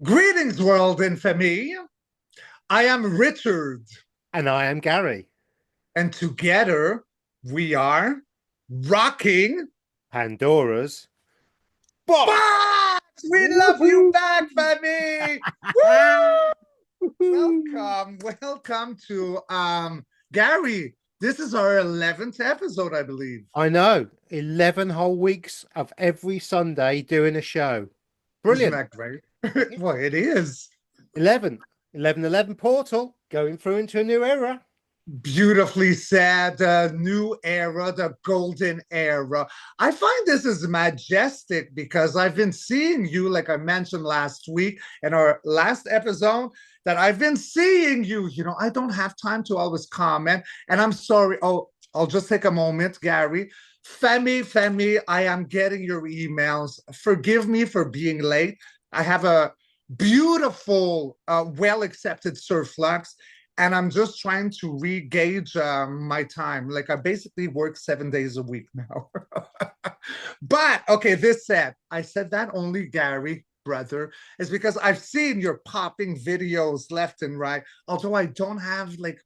Greetings, world and family. I am Richard, And I am Gary. and together we are rocking Pandora's box. box. We love you Woohoo! back, family. Woo! Welcome to Gary. This is our 11th episode, I believe. I know. 11 whole weeks of every Sunday doing a show. Isn't Brilliant. that great? Well, it is. 11. 11 portal going through into a new era. Beautifully said. The new era, the golden era. I find this is majestic because I've been seeing you, like I mentioned last week in our last episode, that I've been seeing you. I don't have time to always comment, and I'm sorry. Oh, I'll just take a moment, Gary. Femi, I am getting your emails. Forgive me for being late. I have a beautiful, well accepted surflux, and I'm just trying to re-gauge my time. Like I basically work 7 days a week now. But okay, this said, I said that only, Gary, brother, is because I've seen your popping videos left and right. Although I don't have like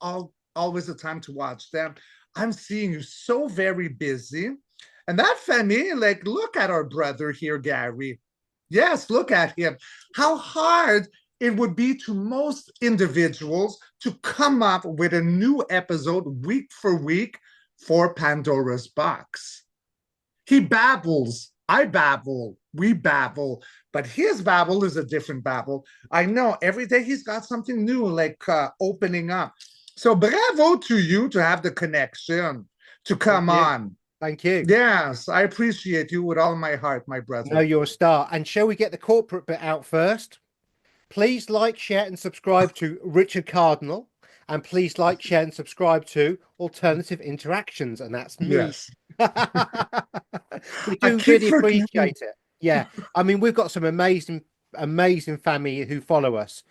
always the time to watch them, I'm seeing you so very busy. And that Femi, like, look at our brother here, Gary. Yes, look at him. How hard it would be to most individuals to come up with a new episode week for week for Pandora's Box. He babbles, I babble, we babble, but his babble is a different babble. I know every day he's got something new, like opening up. So bravo to you to have the connection to Thank come you. on. Thank you. Yes, I appreciate you with all my heart, my No, brother. you're a star. And shall we get the corporate bit out first? Please like, share, and subscribe to Richard Cardinal. And please like, share, and subscribe to Alternative Interactions. And that's me. Yes. We I do keep really forgetting. appreciate it. Yeah. I mean, we've got some amazing family who follow us.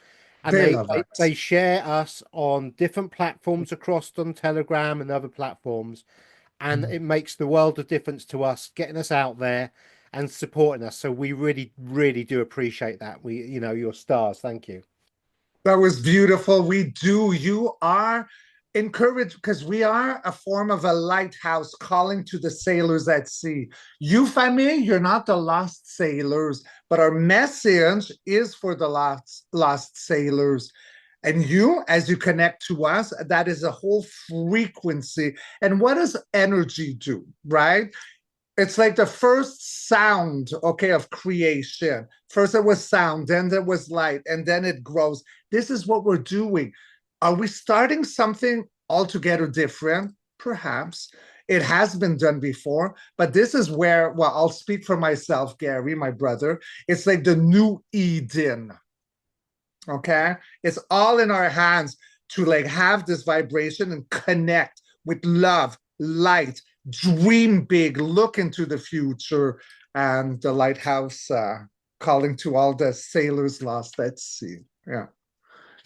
And They they, love they, us. they share us on different platforms across on Telegram and other platforms. And it makes the world of difference to us, getting us out there and supporting us. So we really, really do appreciate that. You're stars. Thank you. That was beautiful. We do. You are encouraged because we are a form of a lighthouse calling to the sailors at sea. You, family, you're not the lost sailors, but our message is for the lost sailors. And you, as you connect to us, that is a whole frequency. And what does energy do, right? It's like the first sound, okay, of creation. First it was sound, then there was light, and then it grows. This is what we're doing. Are we starting something altogether different? Perhaps. It has been done before, but this is where, well, I'll speak for myself, Gary, my brother. It's like the new Eden, okay? It's all in our hands to like have this vibration and connect with love, light, dream big, look into the future, and the lighthouse calling to all the sailors lost at sea. Yeah.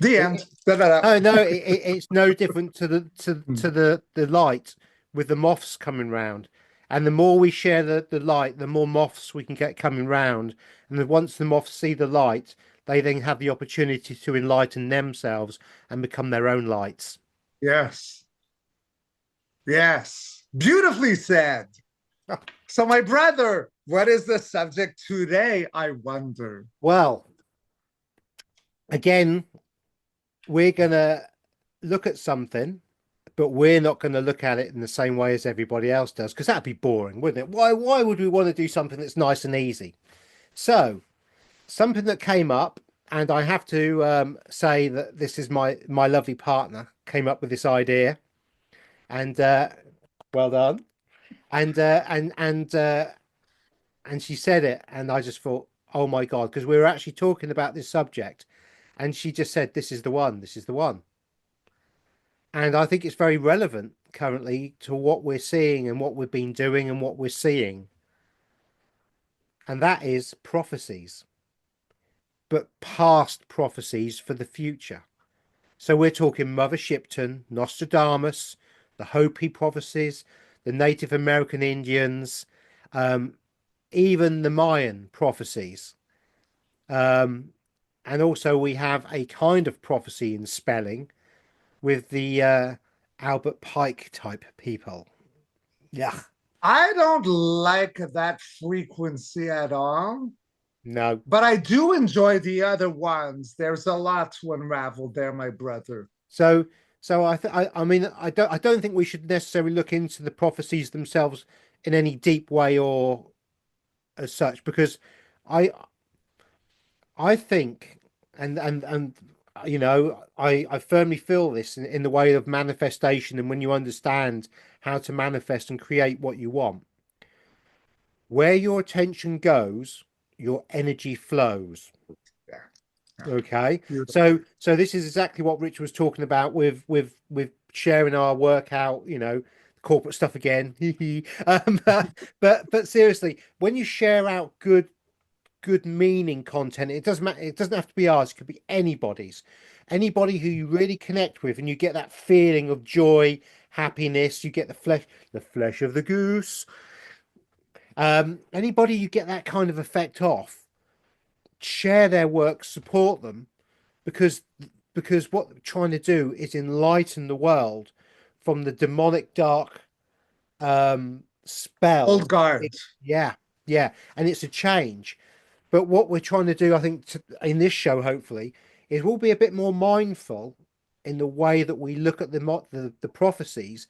The end. It, Da-da-da. no, it's no different to the light with the moths coming round. And the more we share the light, the more moths we can get coming round. And then once the moths see the light, they then have the opportunity to enlighten themselves and become their own lights. Yes. Yes. Beautifully said. So, my brother, what is the subject today? I wonder. Well, again, we're gonna look at something, but we're not going to look at it in the same way as everybody else does, because that'd be boring, wouldn't it? Why would we want to do something that's nice and easy? So, something that came up, and I have to say that this is my lovely partner came up with this idea, and well done. And and she said it, and I just thought, oh my God, because we were actually talking about this subject, and she just said, "This is the one. This is the one." And I think it's very relevant currently to what we're seeing and what we've been doing and what we're seeing. And that is prophecies, but past prophecies for the future. So we're talking Mother Shipton, Nostradamus, the Hopi prophecies, the Native American Indians, um, even the Mayan prophecies. Um, and also we have a kind of prophecy in spelling with the Albert Pike type people. Yeah. I don't like that frequency at all, No. but I do enjoy the other ones. There's a lot to unravel there, my brother. So I mean I don't think we should necessarily look into the prophecies themselves in any deep way or as such, because I I think and you know I firmly feel this in the way of manifestation, and when you understand how to manifest and create what you want, where your attention goes, your energy flows. Yeah, yeah. Okay, Beautiful. so this is exactly what Rich was talking about with sharing our workout, you know, corporate stuff again. But seriously, when you share out good meaning content, it doesn't matter, it doesn't have to be ours, it could be anybody's, anybody who you really connect with, and you get that feeling of joy, happiness, you get the flesh of the goose. Anybody you get that kind of effect off, share their work, support them, because what they're trying to do is enlighten the world from the demonic dark spells. Old guard. Yeah, yeah, and it's a change. But what we're trying to do, I think, in this show, hopefully, is we'll be a bit more mindful in the way that we look at the prophecies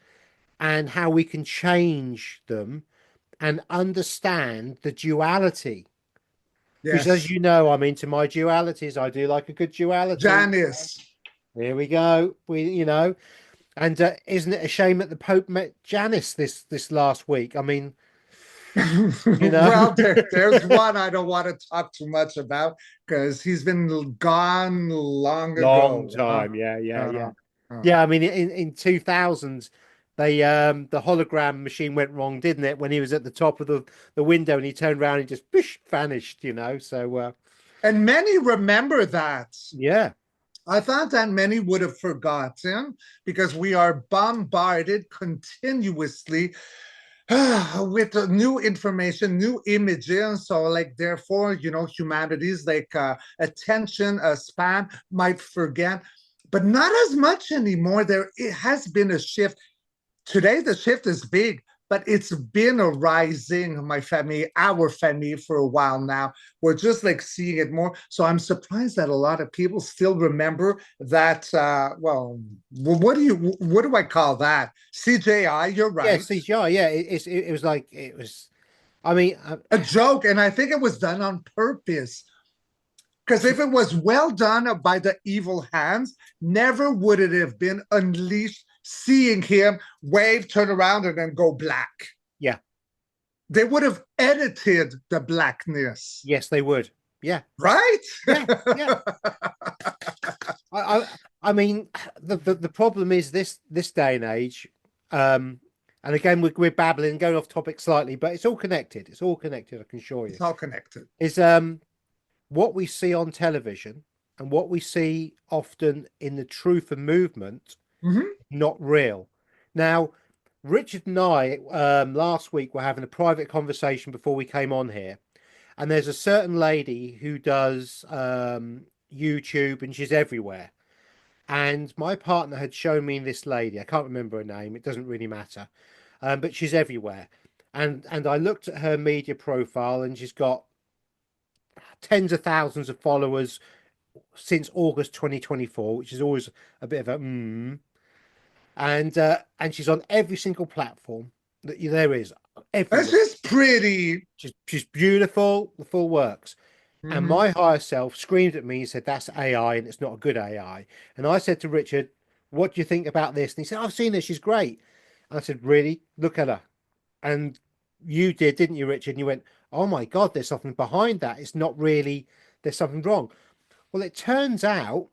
and how we can change them and understand the duality. Because as Yes. you know, I'm into my dualities. I do like a good duality. Janice. Here we go. You know, and isn't it a shame that the Pope met Janice this last week? I mean, you know, Well, there's one I don't want to talk too much about because he's been gone long long ago. time. Yeah, yeah, yeah, Uh. yeah. I mean, in 2000s, they the hologram machine went wrong, didn't it? When he was at the top of the window and he turned around and just bish, vanished. You know, so And many remember that. yeah, I thought that many would have forgotten because we are bombarded continuously with new information, new images. So, like, therefore, humanity's like attention span might forget, but not as much anymore. It has been a shift. Today, the shift is big, but it's been a rising, my family, our family, for a while now. We're just like seeing it more. So I'm surprised that a lot of people still remember that. Well, what do I call that? CJI. You're yeah, right. CGI. Yeah, it was like it was. I mean, A joke, and I think it was done on purpose. Because if it was well done by the evil hands, never would it have been unleashed, seeing him wave, turn around, and then go black. yeah, They would have edited the blackness, yes, they would. Yeah, right? yeah, yeah. I mean, the problem is this day and age, and again we're babbling, going off topic slightly, but it's all connected. It's all connected. I can assure you. It's all connected. Is what we see on television and what we see often in the truth and movement, Mm-hmm. not real. Now, Richard and I last week were having a private conversation before we came on here, and there's a certain lady who does YouTube, and she's everywhere. And my partner had shown me this lady. I can't remember her name. It doesn't really matter, but she's everywhere. And I looked at her media profile, and she's got tens of thousands of followers since August 2024, which is always a bit of a and she's on every single platform that there is, That's everywhere. just pretty. She's beautiful, the full works. And Mm-hmm. my higher self screamed at me and said, "That's AI, and it's not a good AI." And I said to Richard, "What do you think about this?" And he said, "I've seen her. She's great." And I said, "Really? Look at her." And you did, didn't you, Richard? And you went, "Oh my God, there's something behind that. It's not really, there's something wrong." Well, it turns out,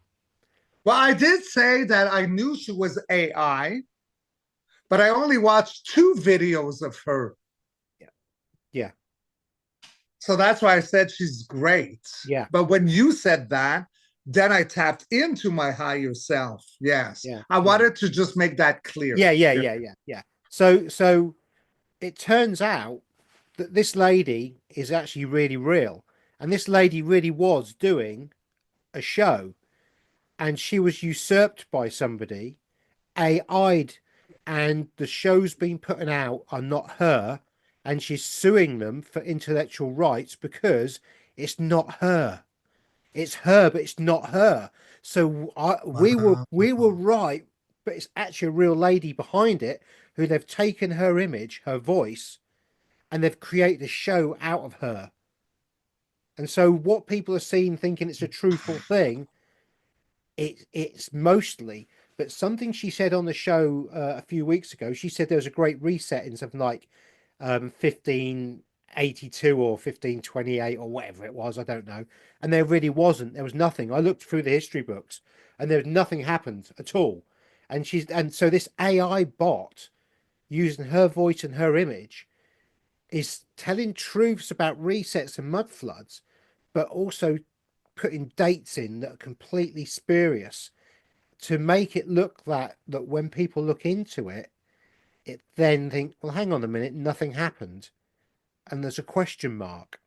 Well, I did say that I knew she was AI, but I only watched two videos of her. yeah, yeah, So that's why I said she's great. yeah, But when you said that, then I tapped into my higher self. Yes. yeah, I yeah, wanted to just make that clear. yeah, yeah, Yeah. yeah, yeah, yeah. So it turns out that this lady is actually really real, and this lady really was doing a show and she was usurped by somebody, AI'd, and the shows being put out are not her, and she's suing them for intellectual rights because it's not her. It's her, but it's not her. So we were Wow. right, but it's actually a real lady behind it who they've taken her image, her voice, and they've created a show out of her. And so what people are seeing thinking it's a truthful thing, it's mostly. But something she said on the show a few weeks ago, she said there was a great reset in something like 1582 or 1528 or whatever it was, I don't know. And there really wasn't. There was nothing. I looked through the history books and there was nothing happened at all. And so this AI bot using her voice and her image is telling truths about resets and mud floods, but also putting dates in that are completely spurious to make it look that when people look into it, it then think, well, hang on a minute, nothing happened, and there's a question mark,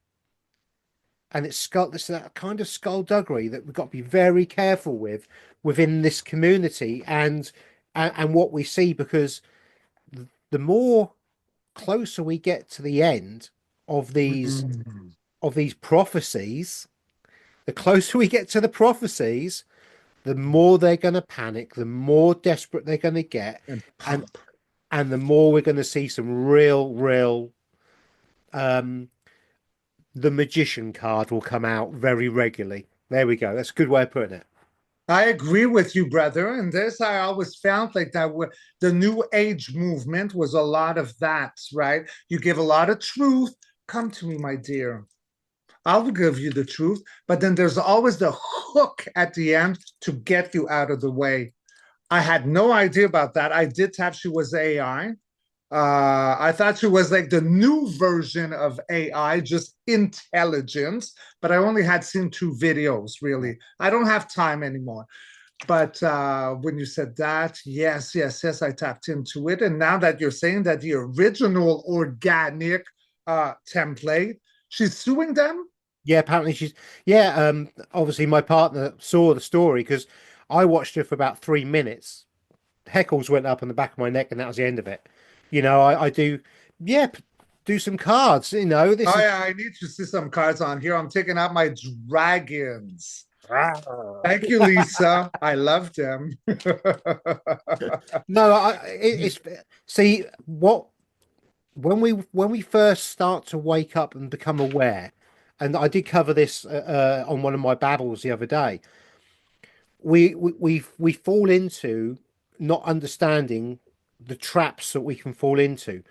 and it's that kind of skullduggery that we've got to be very careful with within this community and what we see, because the more closer we get to the end of these Mm. prophecies, the closer we get to the prophecies, the more they're going to panic, the more desperate they're going to get, And and pump. the more we're going to see some real um the magician card will come out very regularly. There we go. That's a good way of putting it. I agree with you, brother. And this I always found like that the new age movement was a lot of that, right? You give a lot of truth. Come to me, my dear. I'll give you the truth. But then there's always the hook at the end to get you out of the way. I had no idea about that. I did have she was AI. I thought she was like the new version of AI, just intelligence. But I only had seen two videos, Yeah. really. I don't have time anymore. But when you said that, yes, yes, yes, I tapped into it. And now that you're saying that the original organic template, she's suing them. Yeah, apparently she's obviously my partner saw the story because I watched her for about 3 minutes. Heckles went up on the back of my neck and that was the end of it. I do yeah, do some cards. This Oh is yeah, I need to see some cards on here. I'm taking out my dragons. Thank you, Lisa. I love them. no, it's see what when we first start to wake up and become aware, and I did cover this on one of my babbles the other day. We fall into not understanding the traps that we can fall into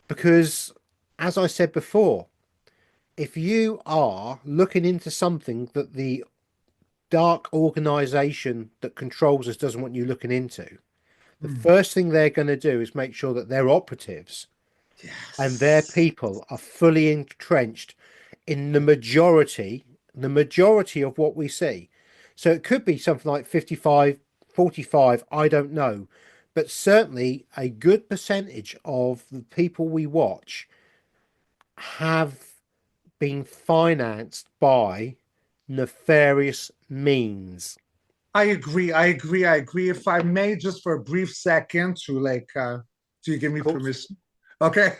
because, as I said before, if you are looking into something that the dark organization that controls us doesn't want you looking into, the Hmm. first thing they're going to do is make sure that their operatives and their Yes. people are fully entrenched in the majority of what we see. So it could be something like 55, 45, I don't know. But certainly a good percentage of the people we watch have been financed by nefarious means. I agree. I agree. I agree. If I may, just for a brief second, to do you give Of me course. permission? Okay.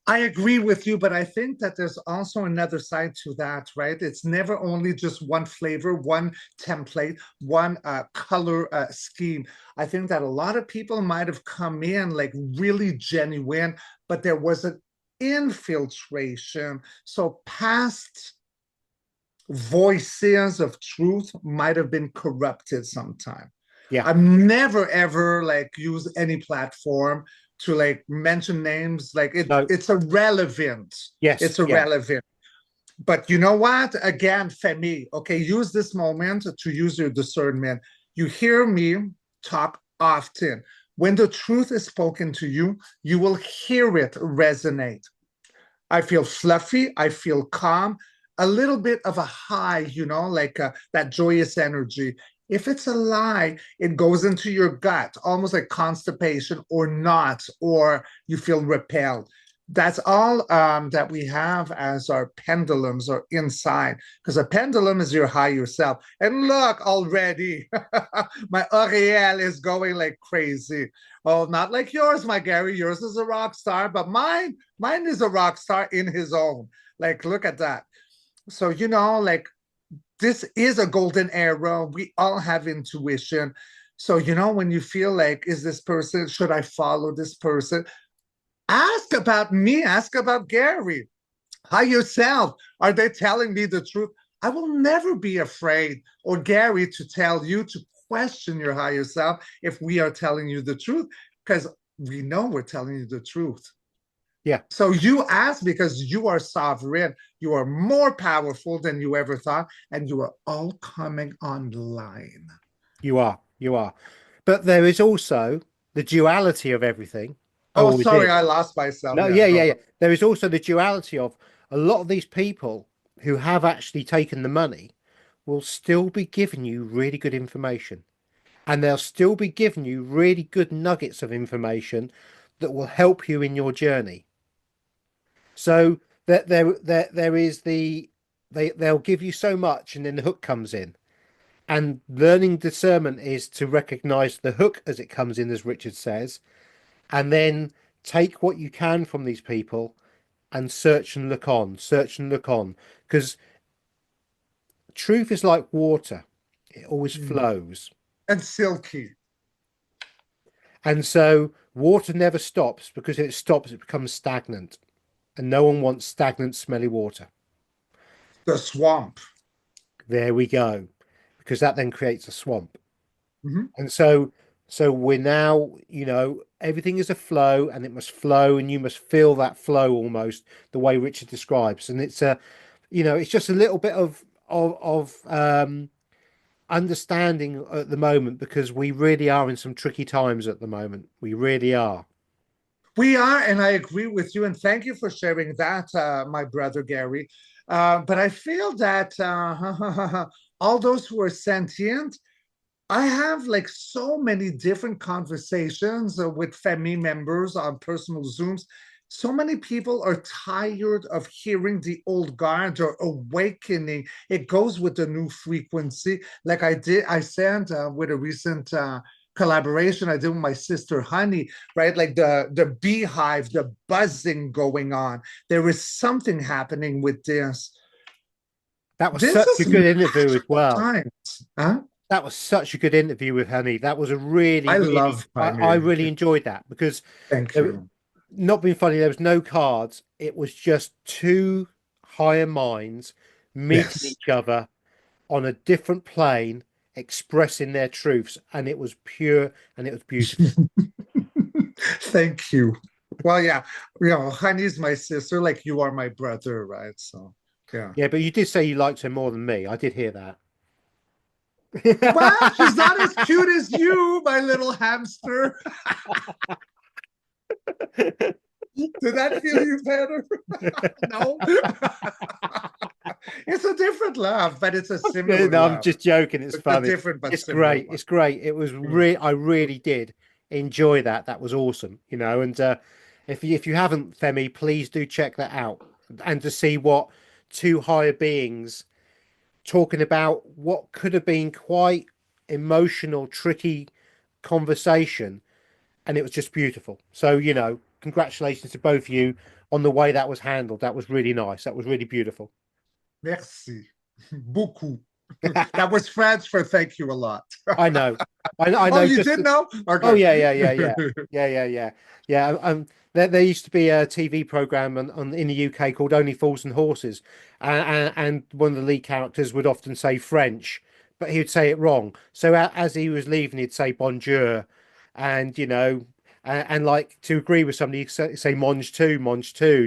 I agree with you, but I think that there's also another side to that, right? It's never only just one flavor, one template, one color scheme. I think that a lot of people might have come in like really genuine, but there was an infiltration. So past voices of truth might have been corrupted sometime. Yeah. I've never ever like used any platform to like mention names. Like No. it's irrelevant. Yes. It's Yeah. irrelevant. But you know what? Again, Femi, okay, use this moment to use your discernment. You hear me talk often. When the truth is spoken to you, you will hear it resonate. I feel fluffy. I feel calm, a little bit of a high, like that joyous energy. If it's a lie, it goes into your gut, almost like constipation or not, or you feel repelled. That's all that we have as our pendulums or inside, because a pendulum is your higher self. And look, already, my Ariel is going like crazy. Oh, not like yours, my Gary. Yours is a rock star, but mine is a rock star in his own. Like, look at that. So, like this is a golden era. We all have intuition. So, when you feel like, is this person, should I follow this person? Ask about me, ask about Gary. How yourself? Are they telling me the truth? I will never be afraid, or Gary, to tell you to question your higher self if we are telling you the truth, because we know we're telling you the truth. Yeah, So you ask because you are sovereign. You are more powerful than you ever thought, and you are all coming online. you are. You are. But there is also the duality of everything. Oh, Oh, is sorry, it? I lost myself. No, Yeah, yeah, go, yeah, go. yeah. There is also the duality of a lot of these people who have actually taken the money will still be giving you really good information. And they'll still be giving you really good nuggets of information that will help you in your journey. So that there is they'll give you so much and then the hook comes in. And learning discernment is to recognize the hook as it comes in, as Richard says, and then take what you can from these people and search and look on. Because truth is like water, it always Mm. flows. And silky, And so water never stops because if it stops, it becomes stagnant. And no one wants stagnant, smelly water. the swamp. There we go. Because that then creates a swamp. Mm-hmm. And so we're now, everything is a flow and it must flow and you must feel that flow almost the way Richard describes. And it's just a little bit of understanding at the moment because we really are in some tricky times at the moment. We really are. We are, and I agree with you. And thank you for sharing that, my brother Gary. But I feel that all those who are sentient, I have like so many different conversations with family members on personal Zooms. So many people are tired of hearing the old guard or awakening. It goes with the new frequency. Like I sent with a recent collaboration I did with my sister Honey, right? Like the beehive, the buzzing going on. There is something happening with this. That was This such a is good interview as magical well. times. Huh? That was such a good interview with Honey. That was a really, I really, love I Honey. really enjoyed that because Thank there, you. not being funny, there was no cards. It was just two higher minds meeting Yes. each other on a different plane, expressing their truths, and it was pure and it was beautiful. Thank you. Well, yeah, Honey's my sister, like you are my brother, right? So, yeah. Yeah, but you did say you liked her more than me. I did hear Well, she's not as that. cute as you, my little hamster. Did that feel you better? No. It's a different love, but it's a similar No, I'm love. just joking. It's It's a funny. different but It's similar great. one. It's great. It was I really did enjoy that. That was awesome, And if you haven't, Femi, please do check that out and to see what two higher beings talking about what could have been quite emotional, tricky conversation, and it was just beautiful. So, congratulations to both of you on the way that was handled. That was really nice. That was really beautiful. Merci. Beaucoup. That was French for thank you a lot. I know. I Oh, know. you Just did know? oh Okay. yeah, yeah, yeah, yeah, yeah, yeah, yeah, yeah. There used to be a TV program in the UK called Only Fools and Horses, and one of the lead characters would often say French, but he would say it wrong. So as he was leaving, he'd say bonjour, and and like to agree with somebody, say mange two.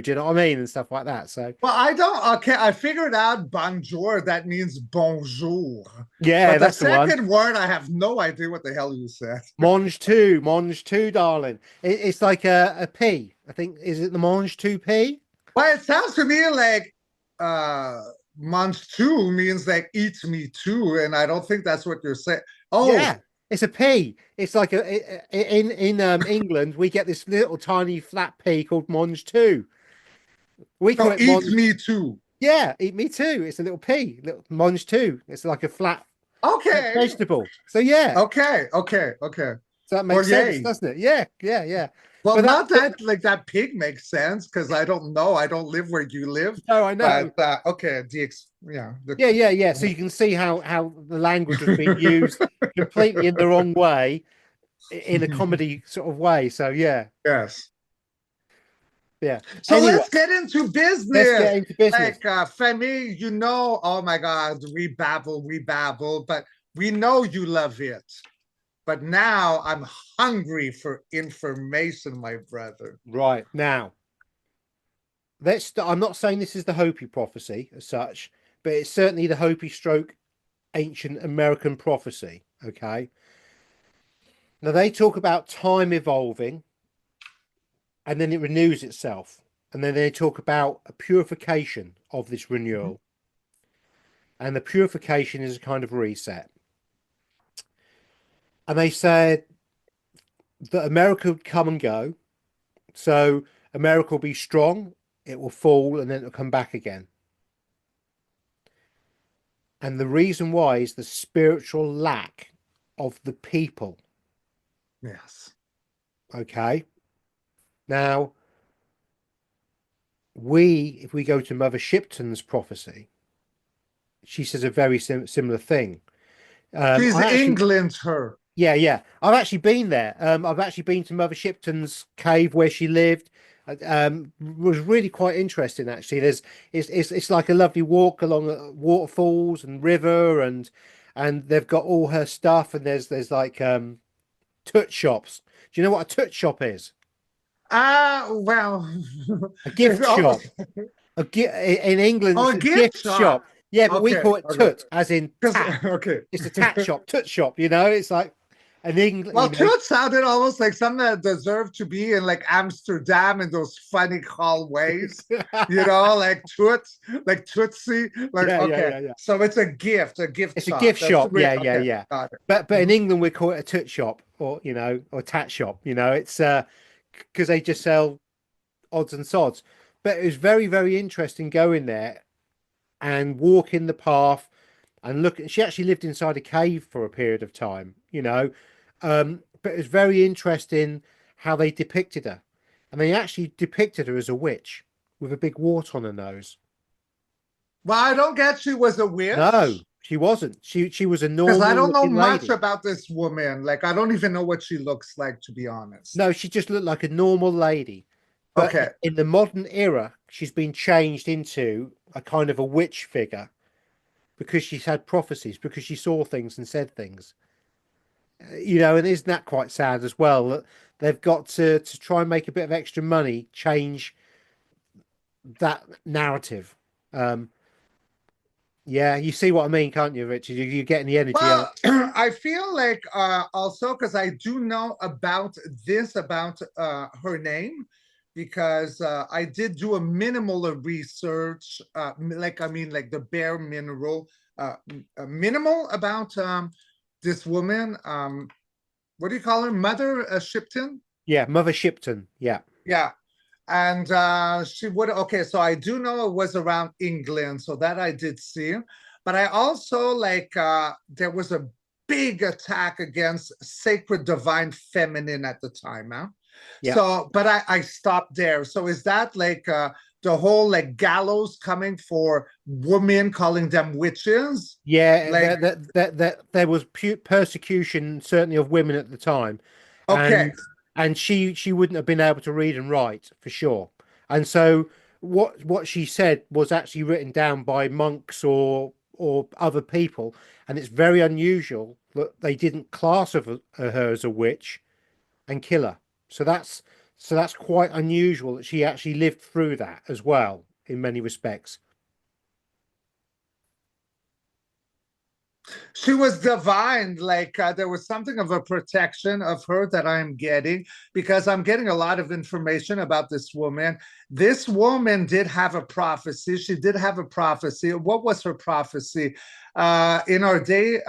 Do you know what I mean? And stuff like that. So Well, I don't. Okay, I figured out bonjour. That means bonjour. yeah, But the that's the one. second word, I have no idea what the hell you said. Mange two, darling. It's like a P. I think is it the mange two P? Well, it sounds to me like uh mange too means like eat me too, and I don't think that's what you're saying. Oh, Yeah. It's a pea. It's like in England we get this little tiny flat pea called Monge too. We call No, it eat Monge. me too. Yeah, eat me too. It's a little pea, little Monge too. It's like a flat Okay. vegetable. So yeah, Okay. Okay. Okay. so that Well, makes sense, yay. doesn't it? Yeah, yeah, yeah. Well, But that not that like that pig makes sense because I don't know. I don't live where you live. no, I But know. okay, yeah, Yeah, yeah, yeah. So you can see how the language was being used completely in the wrong way, in a comedy sort of way. So yeah, yes. yeah. So Anyway, let's get into let's business. get into business. Like Femi, oh my God, we babble, but we know you love it. But now I'm hungry for information, my brother. Right now, I'm not saying this is the Hopi prophecy as such, but it's certainly the Hopi stroke ancient American prophecy. Okay. Now they talk about time evolving and then it renews itself. And then they talk about a purification of this Mhm. renewal. And the purification is a kind of reset. And they said that America would come and go. So America will be strong, it will fall, and then it'll come back again. And the reason why is the spiritual lack of the people. Yes. Okay. Now, if we go to Mother Shipton's prophecy, she says a very similar thing. She's I actually, England, her. yeah, yeah, I've actually been there. I've actually been to Mother Shipton's cave where she lived. Was really quite interesting actually. It's like a lovely walk along waterfalls and river and they've got all her stuff and there's like tut shops. Do you know what a tut shop is? Well, A gift shop. In England, oh, it's a a gift gift shop. shop. Yeah, but we Okay, call it okay. tut, as in Because tat. okay. It's a tat shop, tut shop. You know, it's like an England. Well, Toot sounded almost like something that deserved to be in like Amsterdam in those funny hallways, like like Tootsie. Like, Yeah, yeah, okay, yeah, yeah. so it's a gift It's a shop. gift That's the shop. way, Yeah, yeah, okay, yeah. got it. But in Mhm. England we call it a tut shop, or or tat shop. It's because they just sell odds and sods. But it was very, very interesting going there and walking the path and look. She actually lived inside a cave for a period of time. But it was very interesting how they depicted her, and they actually depicted her as a witch with a big wart on her nose. Well, I don't get she was a No, witch she wasn't. She was a because I normal don't know looking much lady. about this woman. Like, I don't even know what she looks like, to be honest. No, she just looked like a normal lady. But Okay. in the modern era, she's been changed into a kind of a witch figure because she's had prophecies, because she saw things and said things. And isn't that quite sad as well that they've got to try and make a bit of extra money, change that narrative. Um, yeah, you see what I mean, can't you, Richard? You're getting the energy out. Well, I feel like also because I do know about her name because I did do a minimal of research, like the bare mineral, minimal about this woman. What do you call her? Mother Shipton? Yeah, Mother Shipton. Yeah, Yeah. And she would, okay, so I do know it was around England, so that I did see. But I also like, there was a big attack against sacred divine feminine at the time. Huh? yeah. So, but I stopped there. So is that like the whole like gallows coming for women, calling them witches? Yeah, Like, there was persecution certainly of women at the time, okay, and she wouldn't have been able to read and write for sure. And so what she said was actually written down by monks or other people, and it's very unusual that they didn't class her as a witch and kill her. So that's quite unusual that she actually lived through that as well in many respects. she was divine. Like there was something of a protection of her that I'm getting because I'm getting a lot of information about this woman. This woman did have a prophecy. She did have a prophecy. What was her prophecy? In our day,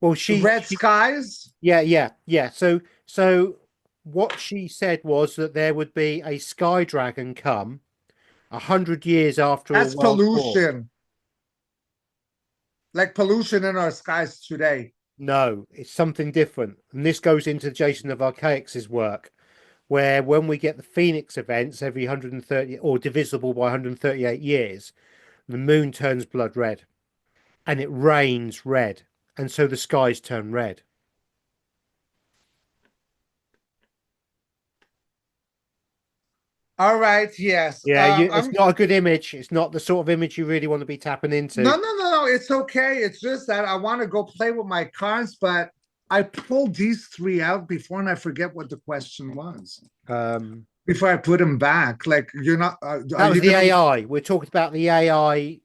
Well, Red skies? yeah. So what she said was that there would be a sky dragon come 100 years after a That's world war. pollution. Like pollution in our skies today. No, it's something different. And this goes into Jason of Archaics's work, where when we get the Phoenix events every 130 or divisible by 138 years, the moon turns blood red and it rains red. And so the skies turn red. All right, yes. Yeah, it's not a good image. It's not the sort of image you really want to be tapping into. No. It's okay. It's just that I want to go play with my cards, but I pulled these three out before and I forget what the question was. Before I put them back. Like you're not That was the AI. We're talking about the AI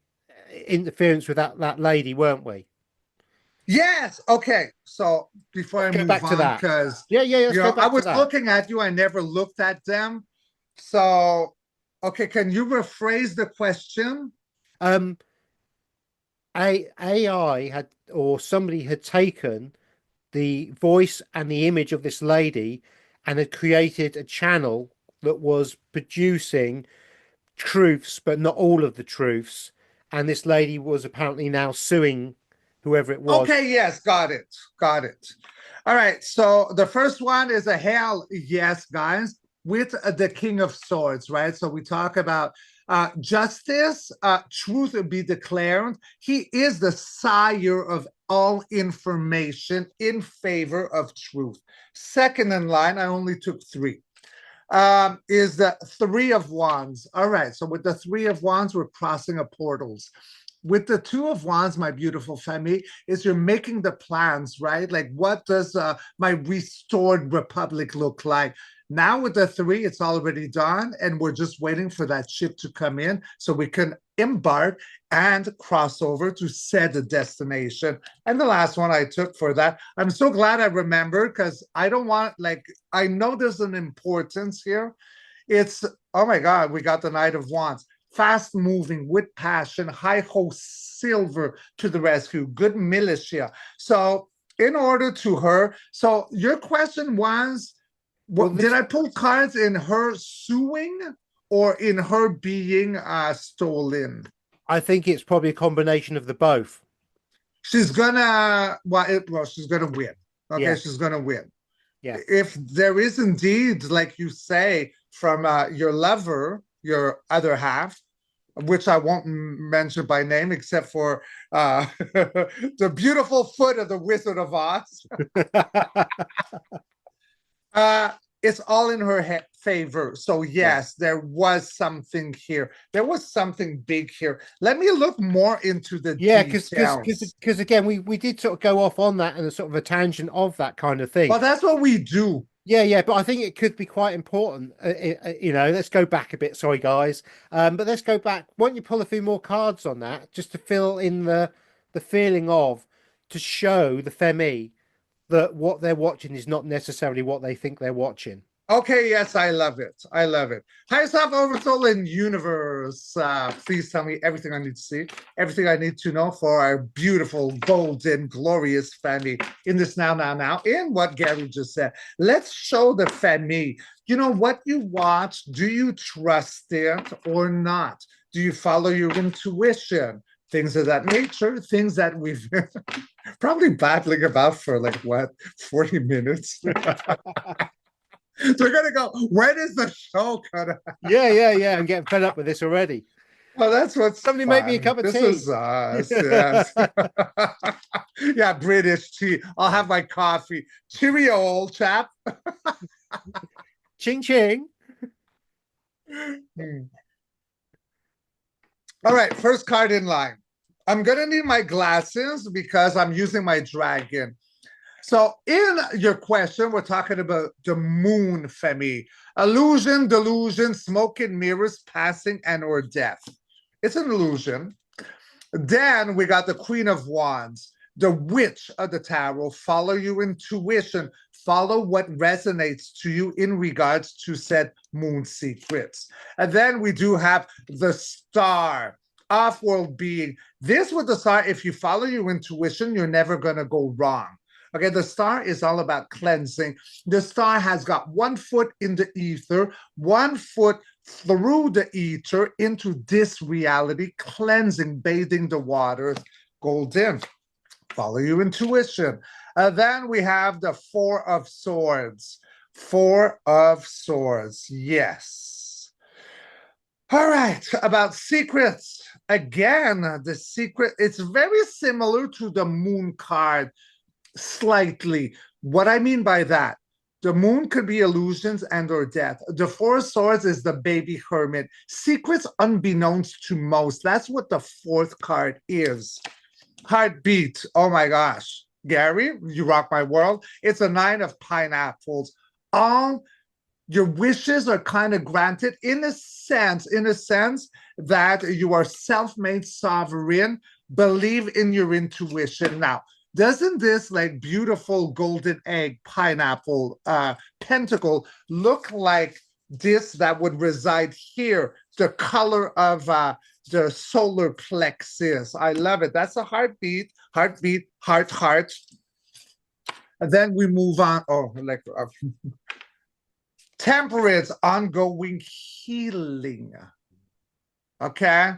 interference with that lady, weren't we? Yes. Okay. So before I Go move back to on, that. because Yeah. Let's go back I to was that. looking at you, I never looked at them. So okay, can you rephrase the question? Um, a AI had, or somebody had taken the voice and the image of this lady and had created a channel that was producing truths, but not all of the truths. And this lady was apparently now suing whoever it was. Okay, yes, got it. Got it. All right. So the first one is a hell yes, guys, with the King of Swords, right? So we talk about justice, truth will be declared. He is the sire of all information in favor of truth. Second in line, I only took three. Is the Three of Wands. All right. So with the Three of Wands, we're crossing a portals. With the Two of Wands, my beautiful family, is you're making the plans, right? Like, what does my restored republic look like? Now with the three, it's already done, and we're just waiting for that ship to come in so we can embark and cross over to said destination. And the last one I took for that, I'm so glad I remembered because I don't want, like, I know there's an importance here. It's, oh my God, we got the Knight of Wands. Fast moving with passion, high ho silver to the rescue, good militia. So, in order to her, so your question was, what did I pull cards in her suing or in her being stolen? I think it's probably a combination of the both. She's gonna, she's gonna win. Okay, Yeah. she's gonna win. Yeah. If there is indeed, like you say, from your lover, your other half, which I won't mention by name except for the beautiful foot of the Wizard of Oz. It's all in her favor. So yes, there was something here. There was something big here. Let me look more into the details. Because again, we did sort of go off on that and a sort of a tangent of that kind of thing. Well, that's what we do. Yeah, but I think it could be quite important. Let's go back a bit. Sorry, guys, but let's go back. Why don't you pull a few more cards on that, just to fill in the feeling of, to show the Femi that what they're watching is not necessarily what they think they're watching. Okay, yes, I love it. I love it. Highest half oversoul in universe. Please tell me everything I need to see, everything I need to know for our beautiful, golden, glorious family in this now, in what Gary just said. Let's show the family. You know what you watch. Do you trust it or not? Do you follow your intuition? Things of that nature, things that we've probably battling about for like what, 40 minutes? They're gonna go, when is the show gonna? Yeah. I'm getting fed up with this already. Well, that's what somebody make me a cup of tea. This is us, yes. Yeah, British tea. I'll have my coffee. Cheerio, old chap. Ching ching. All right, first card in line. I'm gonna need my glasses because I'm using my dragon. So in your question, we're talking about the moon, Femi. Illusion, delusion, smoke and mirrors, passing and or death. It's an illusion. Then we got the Queen of Wands, the Witch of the Tarot. Follow your intuition. Follow what resonates to you in regards to said moon secrets. And then we do have the Star. off-world being. This with the star, if you follow your intuition, you're never going to go wrong. Okay, the star is all about cleansing. The star has got 1 foot in the ether, 1 foot through the ether into this reality, cleansing, bathing the waters. Golden. Follow your intuition. Then we have the Four of Swords. Four of Swords. Yes. All right. About secrets. Again, the secret, it's very similar to the Moon card, slightly. What I mean by that, the moon could be illusions and or death. The Four of Swords is the baby hermit. Secrets unbeknownst to most. That's what the fourth card is. Heartbeat. Oh my gosh. Gary, you rock my world. It's a 9 of pineapples. All your wishes are kind of granted in a sense that you are self-made sovereign. Believe in your intuition. Now, doesn't this like beautiful golden egg pineapple pentacle look like this that would reside here, the color of the solar plexus? I love it. That's a heartbeat, heartbeat, heart, heart. And then we move on. Oh, like temperance, ongoing healing. Okay.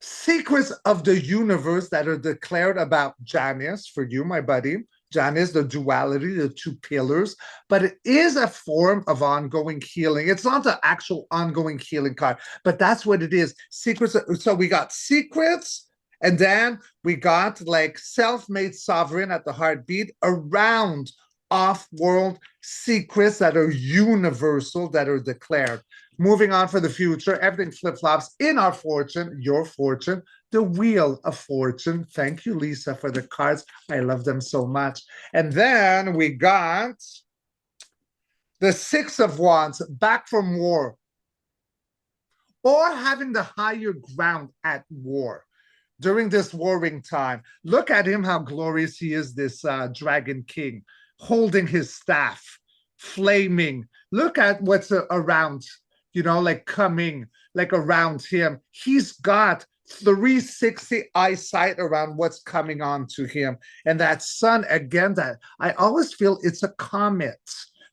Secrets of the universe that are declared about Janice, for you, my buddy. Janice, the duality, the two pillars, but it is a form of ongoing healing. It's not the actual ongoing healing card, but that's what it is. Secrets. So we got secrets, and then we got like self-made sovereign at the heartbeat around off-world secrets that are universal, that are declared. Moving on for the future, everything flip-flops in our fortune, your fortune, the Wheel of Fortune. Thank you, Lisa, for the cards. I love them so much. And then we got the Six of Wands, back from war, or having the higher ground at war during this warring time. Look at him, how glorious he is, this Dragon King, holding his staff, flaming. Look at what's around, like coming, like around him. He's got 360 eyesight around what's coming on to him. And that sun, again, that I always feel it's a comet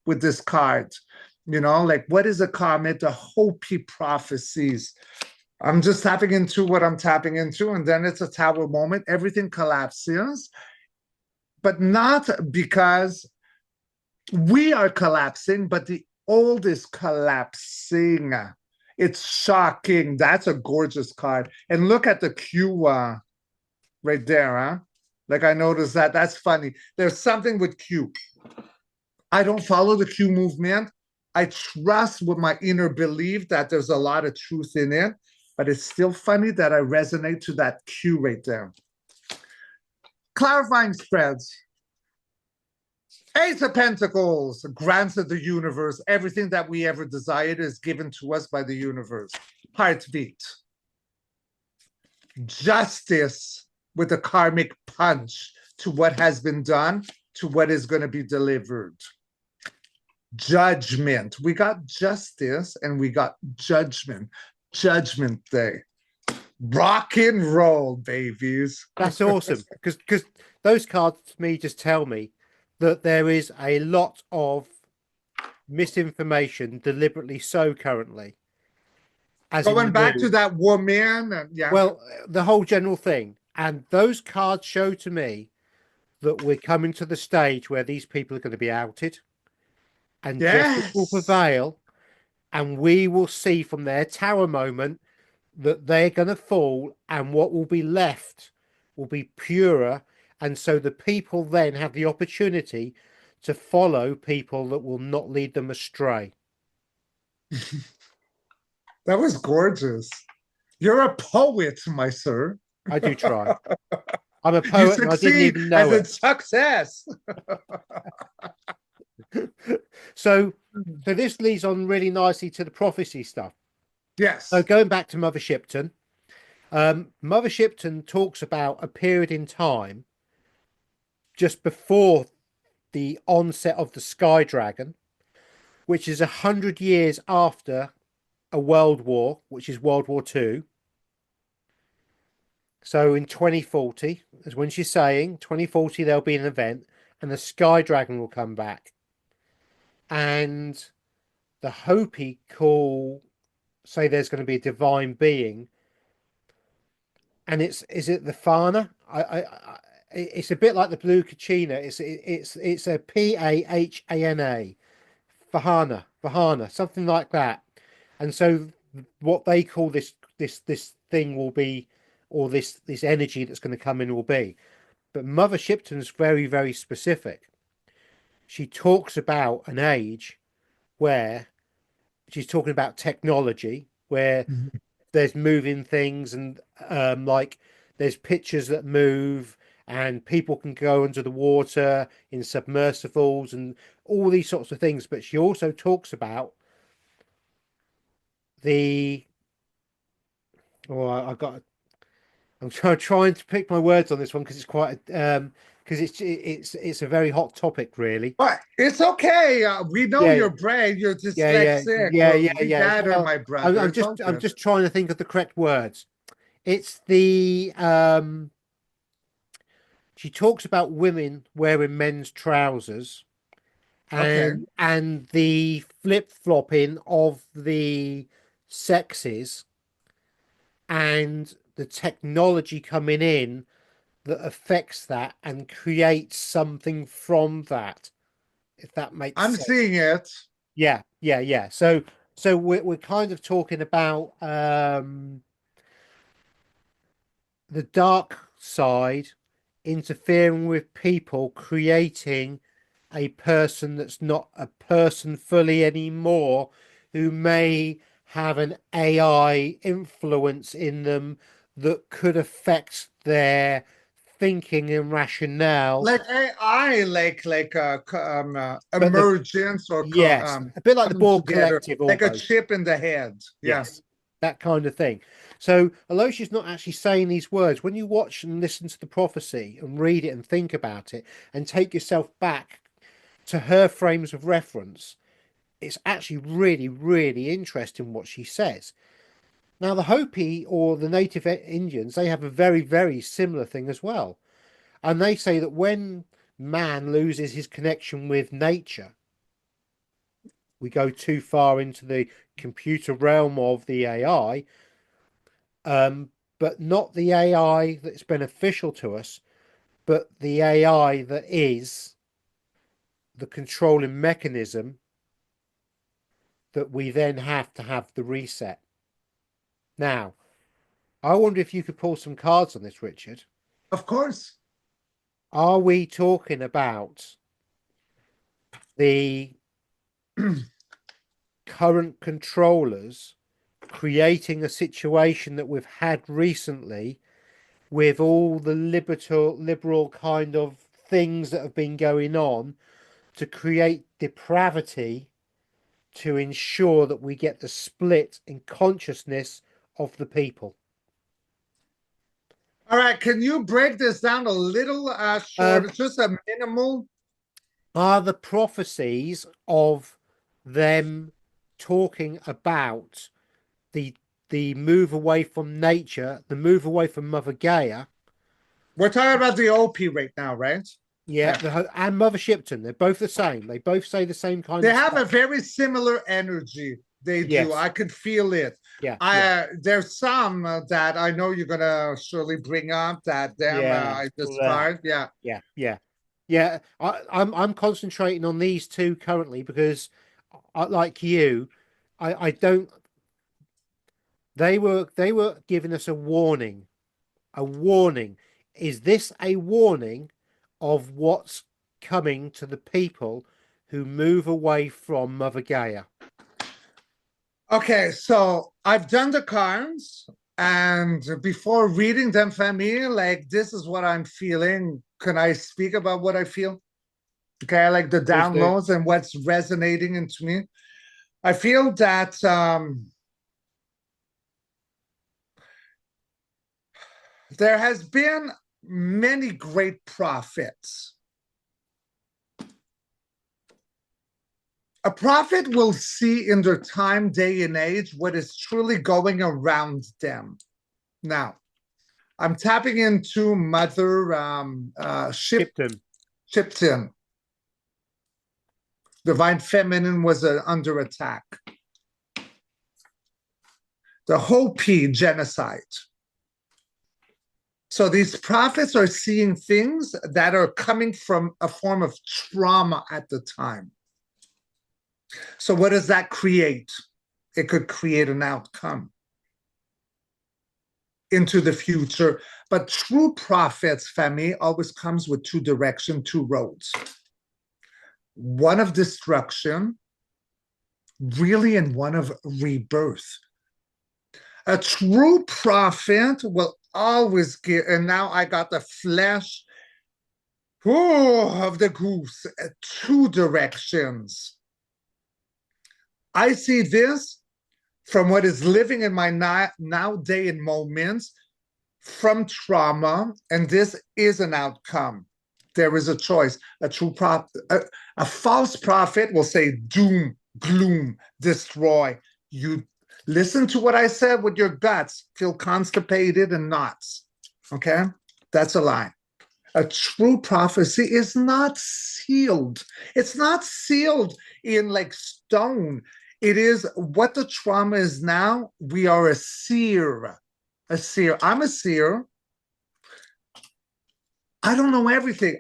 with this card. Like what is a comet? The Hopi prophecies. I'm just tapping into what I'm tapping into, and then it's a tower moment. Everything collapses, but not because we are collapsing, but the old is collapsing. It's shocking. That's a gorgeous card. And look at the Q right there, huh? Like I noticed that. That's funny. There's something with Q. I don't follow the Q movement. I trust with my inner belief that there's a lot of truth in it, but it's still funny that I resonate to that Q right there. Clarifying spreads. Ace of Pentacles, grants of the universe. Everything that we ever desired is given to us by the universe. Heartbeat. Justice with a karmic punch to what has been done, to what is going to be delivered. Judgment. We got justice and we got judgment. Judgment Day. Rock and roll, babies. That's awesome, because those cards to me just tell me that there is a lot of misinformation, deliberately so, currently. As going back to that woman, yeah. Well, the whole general thing, and those cards show to me that we're coming to the stage where these people are going to be outed, and justice will prevail, and we will see from their tower moment that they're going to fall, and what will be left will be purer. And so the people then have the opportunity to follow people that will not lead them astray. That was gorgeous. You're a poet, my sir. I do try. I'm a poet and I didn't even know it. Success. So this leads on really nicely to the prophecy stuff. Yes. So going back to Mother Shipton, Mother Shipton talks about a period in time just before the onset of the Sky Dragon, which is 100 years after a world war, which is World War Two. So in 2040, as when she's saying 2040, there'll be an event and the Sky Dragon will come back. And the Hopi say there's going to be a divine being. And is it the Fana? It's a bit like the blue Kachina. It's a Phana, Vahana, something like that. And so what they call this thing will be, or this energy that's going to come in will be. But Mother Shipton's very, very specific. She talks about an age where she's talking about technology, where Mhm. there's moving things and like there's pictures that move and people can go under the water in submersibles and all these sorts of things. But she also talks about the I got I'm trying to pick my words on this one because it's quite because it's a very hot topic, really. But it's okay. We know Yeah, your brain. You're yeah, dyslexic. yeah, Well, yeah, we yeah. gather, Well, my brother. It's I'm okay. just trying to think of the correct words. It's the she talks about women wearing men's trousers Okay. and the flip-flopping of the sexes and the technology coming in that affects that and creates something from that, if that makes I'm sense. seeing it. Yeah, yeah, yeah. So we're kind of talking about the dark side interfering with people, creating a person that's not a person fully anymore, who may have an AI influence in them that could affect their thinking and rationale. Like AI, But the emergence or yes, a bit like the coming Borg together, Collective like a almost. chip in the head. Yeah. Yes, that kind of thing. So, although she's not actually saying these words, when you watch and listen to the prophecy and read it and think about it and take yourself back to her frames of reference, it's actually really, really interesting what she says. Now, the Hopi or the native Indians, they have a very, very similar thing as well. And they say that when man loses his connection with nature, we go too far into the computer realm of the AI, but not the AI that's beneficial to us, but the AI that is the controlling mechanism that we then have to have the reset. Now, I wonder if you could pull some cards on this, Richard. Of course. Are we talking about the current controllers creating a situation that we've had recently with all the liberal kind of things that have been going on to create depravity to ensure that we get the split in consciousness of the people? All right. Can you break this down a little Um, short, just a minimal? are the prophecies of them talking about the the move away from nature, the move away from Mother Gaia? We're talking about the OP right now, right? Yeah, Yeah. and Mother Shipton, they're both the same. They both say the same kind They of have a stuff. very similar energy. They do. Yes, I could feel it. yeah, yeah, I There's some that I know you're gonna surely bring up that them yeah, I yeah, discard. Yeah. yeah, yeah, yeah. I'm concentrating on these two currently because, like you, I don't. They were giving us a warning. A warning. Is this a warning of what's coming to the people who move away from Mother Gaia? Okay, so I've done the cards, and before reading them for me, like this is what I'm feeling. Can I speak about what I feel? Okay, like the Please do. downloads and what's resonating into me. I feel that there has been many great prophets A prophet will see in their time, day, and age what is truly going around them. Now, I'm tapping into Mother Shipton. Shipton. Divine Feminine was under attack. The Hopi genocide. So these prophets are seeing things that are coming from a form of trauma at the time. So what does that create? It could create an outcome into the future. But true prophets, family, always comes with two directions, two roads. One of destruction, really, and one of rebirth. A true prophet will always give, and now I got the flesh of the goose, two directions. I see this from what is living in my now day and moments from trauma, and this is an outcome. There is a choice. A true prophet, a false prophet will say doom, gloom, destroy. You listen to what I said with your guts, feel constipated and knots. Okay? That's a lie. A true prophecy is not sealed. It's not sealed in like stone. It is what the trauma is now. We are a seer. A seer. I'm a seer. I don't know everything.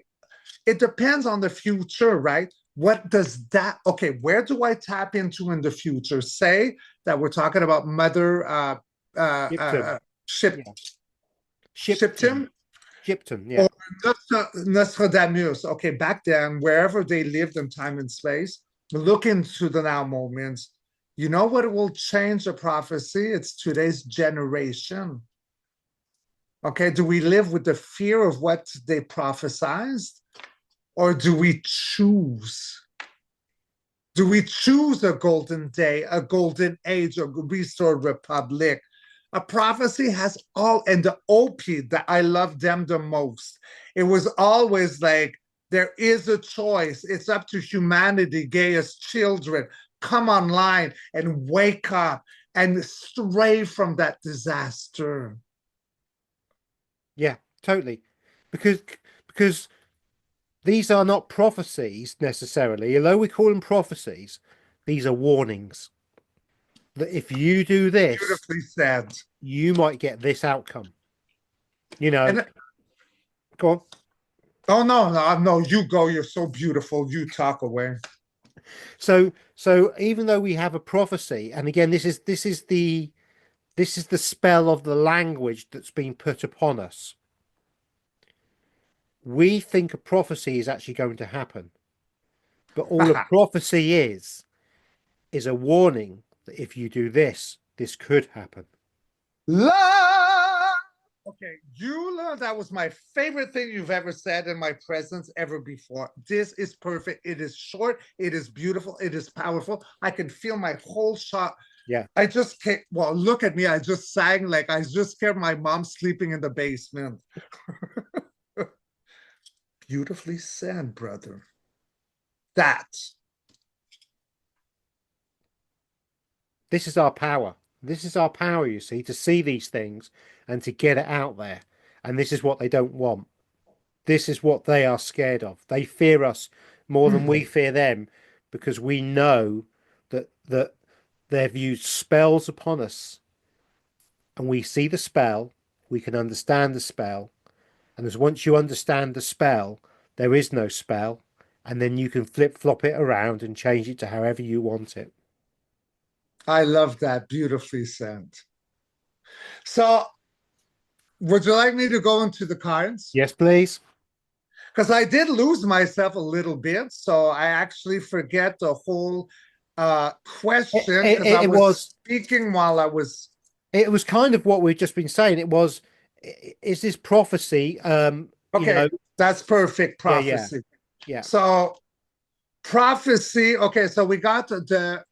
It depends on the future, right? What does that, okay, where do I tap into in the future? Say that we're talking about Mother Shipton. Yeah. Shipton? Shipton, yeah. Or Nostradamus. Okay, back then, wherever they lived in time and space, look into the now moments. You know what will change the prophecy? It's today's generation. Okay, do we live with the fear of what they prophesized? Or do we choose? Do we choose a golden day, a golden age, a restored republic? A prophecy has all, and the OP that I love them the most. It was always like, there is a choice. It's up to humanity, gay as children. Come online and wake up and stray from that disaster. Yeah, totally. Because these are not prophecies necessarily, although we call them prophecies, these are warnings. That if you do this, beautifully said, you might get this outcome. You know, and, go on. Oh no, you go. You're so beautiful. You talk away. So even though we have a prophecy, and again, this is the spell of the language that's been put upon us. We think a prophecy is actually going to happen, but all a prophecy is a warning that if you do this, this could happen. Love. Okay, that was my favorite thing you've ever said in my presence ever before. This is perfect. It is short. It is beautiful. It is powerful. I can feel my whole shot. Yeah. I just can't. Well, look at me. I just sang like I just scared my mom sleeping in the basement. Beautifully said, brother. This is our power. This is our power, you see, to see these things and to get it out there. And this is what they don't want. This is what they are scared of. They fear us more than we fear them, because we know that they've used spells upon us. And we see the spell, we can understand the spell. And as once you understand the spell, there is no spell. And then you can flip-flop it around and change it to however you want it. I love that. Beautifully said. So, would you like me to go into the cards? Yes, please. Because I did lose myself a little bit, so I actually forget the whole question because I was speaking while I was. It was kind of what we've just been saying. It was, is this prophecy? Okay, that's perfect. Prophecy. Yeah. So, prophecy. Okay, so we got the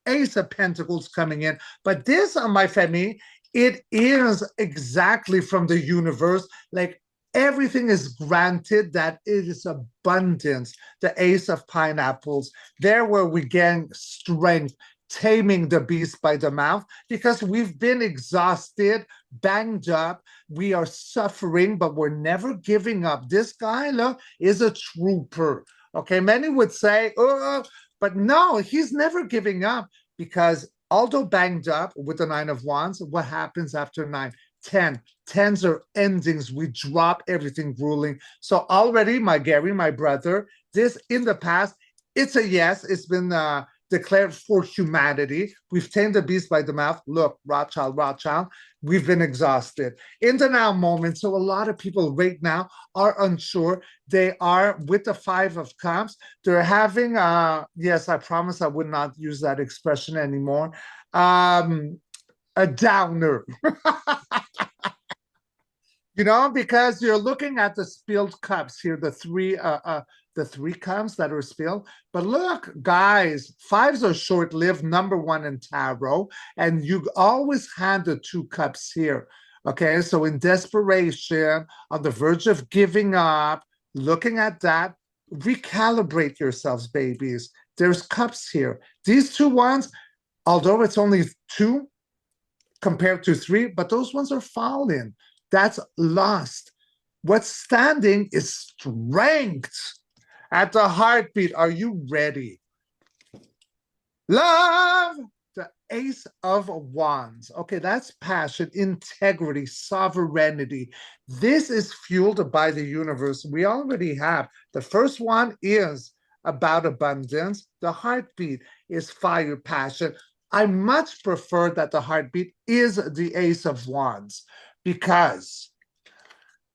Ace of Pentacles coming in, but this, my family, it is exactly from the universe. Like Everything is granted, that it is abundance. The Ace of Pineapples, there where we gain strength, taming the beast by the mouth, because we've been exhausted, banged up, we are suffering, but we're never giving up. This guy, look, is a trooper. Okay, many would say, oh, but no, he's never giving up, because although banged up with the Nine of Wands, what happens after nine? 10. Tens are endings. We drop everything grueling. So already, my Gary, my brother, this in the past, it's a yes. It's been declared for humanity. We've tamed the beast by the mouth. Look, Rothschild, Rothschild. We've been exhausted. In the now moment, so a lot of people right now are unsure. They are with the Five of Cups. They're having, yes, I promise I would not use that expression anymore. A downer. Because you're looking at the spilled cups here, the three cups that are spilled. But look, guys, fives are short-lived, number one in tarot, and you always hand the two cups here. Okay, so in desperation, on the verge of giving up, looking at that, recalibrate yourselves, babies. There's cups here. These two ones, although it's only two compared to three, but those ones are falling. That's lost. What's standing is strength. At the heartbeat, are you ready? Love, the Ace of Wands. Okay, that's passion, integrity, sovereignty. This is fueled by the universe. We already have. The first one is about abundance. The heartbeat is fire, passion. I much prefer that the heartbeat is the Ace of Wands, because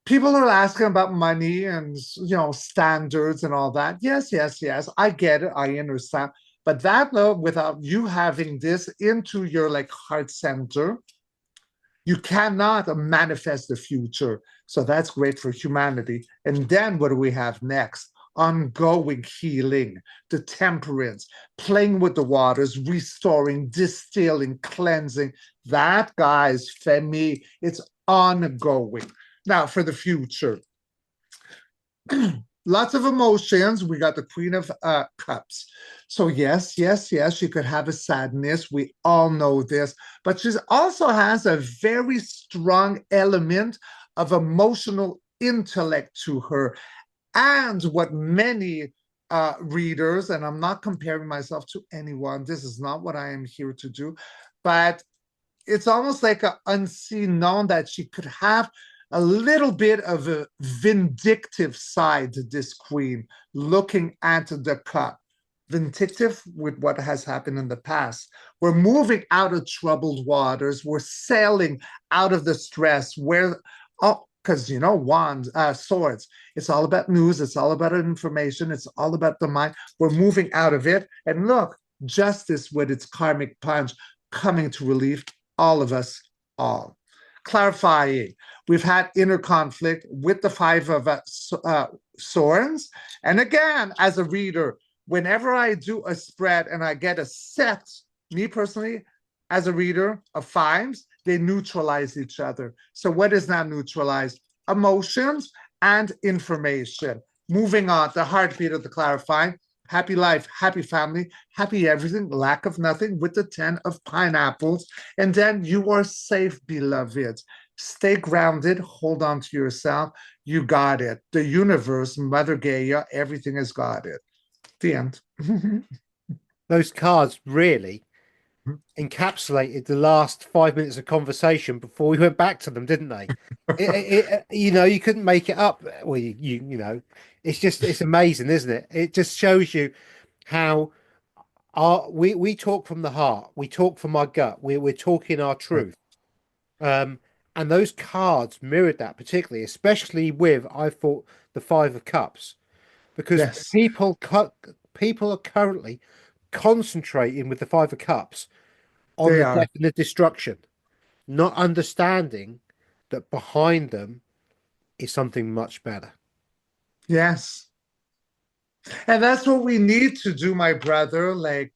people are asking about money and standards and all that. Yes, yes, yes. I get it. I understand. But that though, without you having this into your like heart center, you cannot manifest the future. So that's great for humanity. And then what do we have next? Ongoing healing, the temperance, playing with the waters, restoring, distilling, cleansing. That, guys, for me, it's ongoing. Now, for the future, lots of emotions. We got the Queen of Cups. So yes, yes, yes, she could have a sadness. We all know this, but she also has a very strong element of emotional intellect to her. And what many readers, and I'm not comparing myself to anyone, this is not what I am here to do, but it's almost like an unseen known that she could have a little bit of a vindictive side to this queen, looking at the cup. Vindictive with what has happened in the past. We're moving out of troubled waters. We're sailing out of the stress where, oh, because wands, swords, it's all about news, it's all about information, it's all about the mind. We're moving out of it. And look, justice with its karmic punch coming to relief all of us, all. Clarifying, we've had inner conflict with the Five of Swords. And again, as a reader, whenever I do a spread and I get a set, me personally, as a reader of fives, they neutralize each other. So what is now neutralized? Emotions and information. Moving on, the heartbeat of the clarifying. Happy life, happy family, happy everything, lack of nothing with the 10 of pineapples. And then you are safe, beloved. Stay grounded, hold on to yourself. You got it. The universe, Mother Gaia, everything has got it. The end. Those cards really encapsulated the last 5 minutes of conversation before we went back to them, didn't they? You couldn't make it up. Well, it's amazing, isn't it? It just shows you how we talk from the heart, we talk from our gut, we're talking our truth. And those cards mirrored that particularly, especially with, I thought, the Five of Cups, because Yes, people are currently concentrating with the Five of Cups on they the are. death and the destruction, not understanding that behind them is something much better. Yes. And that's what we need to do, my brother. Like,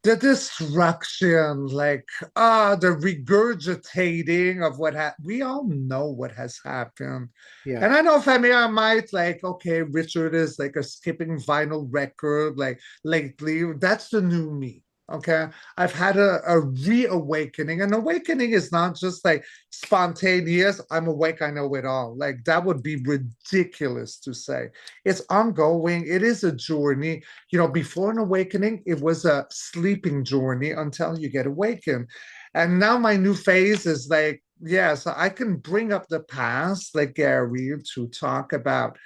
The destruction, like the regurgitating of we all know what has happened. Yeah. And I know Femi, I might like, okay, Richard is like a skipping vinyl record, like lately. That's the new me. Okay. I've had a reawakening. An awakening is not just like spontaneous, I'm awake, I know it all. Like that would be ridiculous to say. It's ongoing, it is a journey. Before an awakening, it was a sleeping journey until you get awakened. And now my new phase is like, yeah, so I can bring up the past, like Gary, to talk about,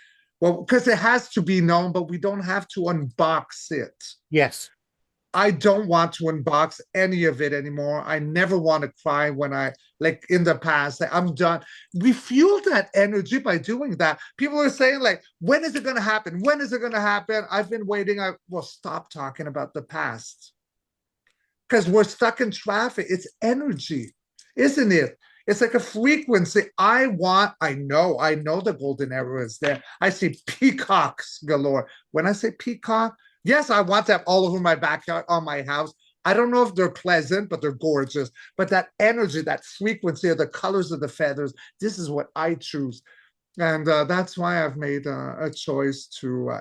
well, because it has to be known, but we don't have to unbox it. Yes. I don't want to unbox any of it anymore. I never want to cry when like in the past, like, I'm done. We fuel that energy by doing that. People are saying, like, when is it going to happen? When is it going to happen? I've been waiting. Well, stop talking about the past because we're stuck in traffic. It's energy, isn't it? It's like a frequency. I know the golden era is there. I see peacocks galore. When I say peacock, yes, I want them all over my backyard, on my house. I don't know if they're pleasant, but they're gorgeous. But that energy, that frequency of the colors of the feathers, this is what I choose. And that's why I've made a choice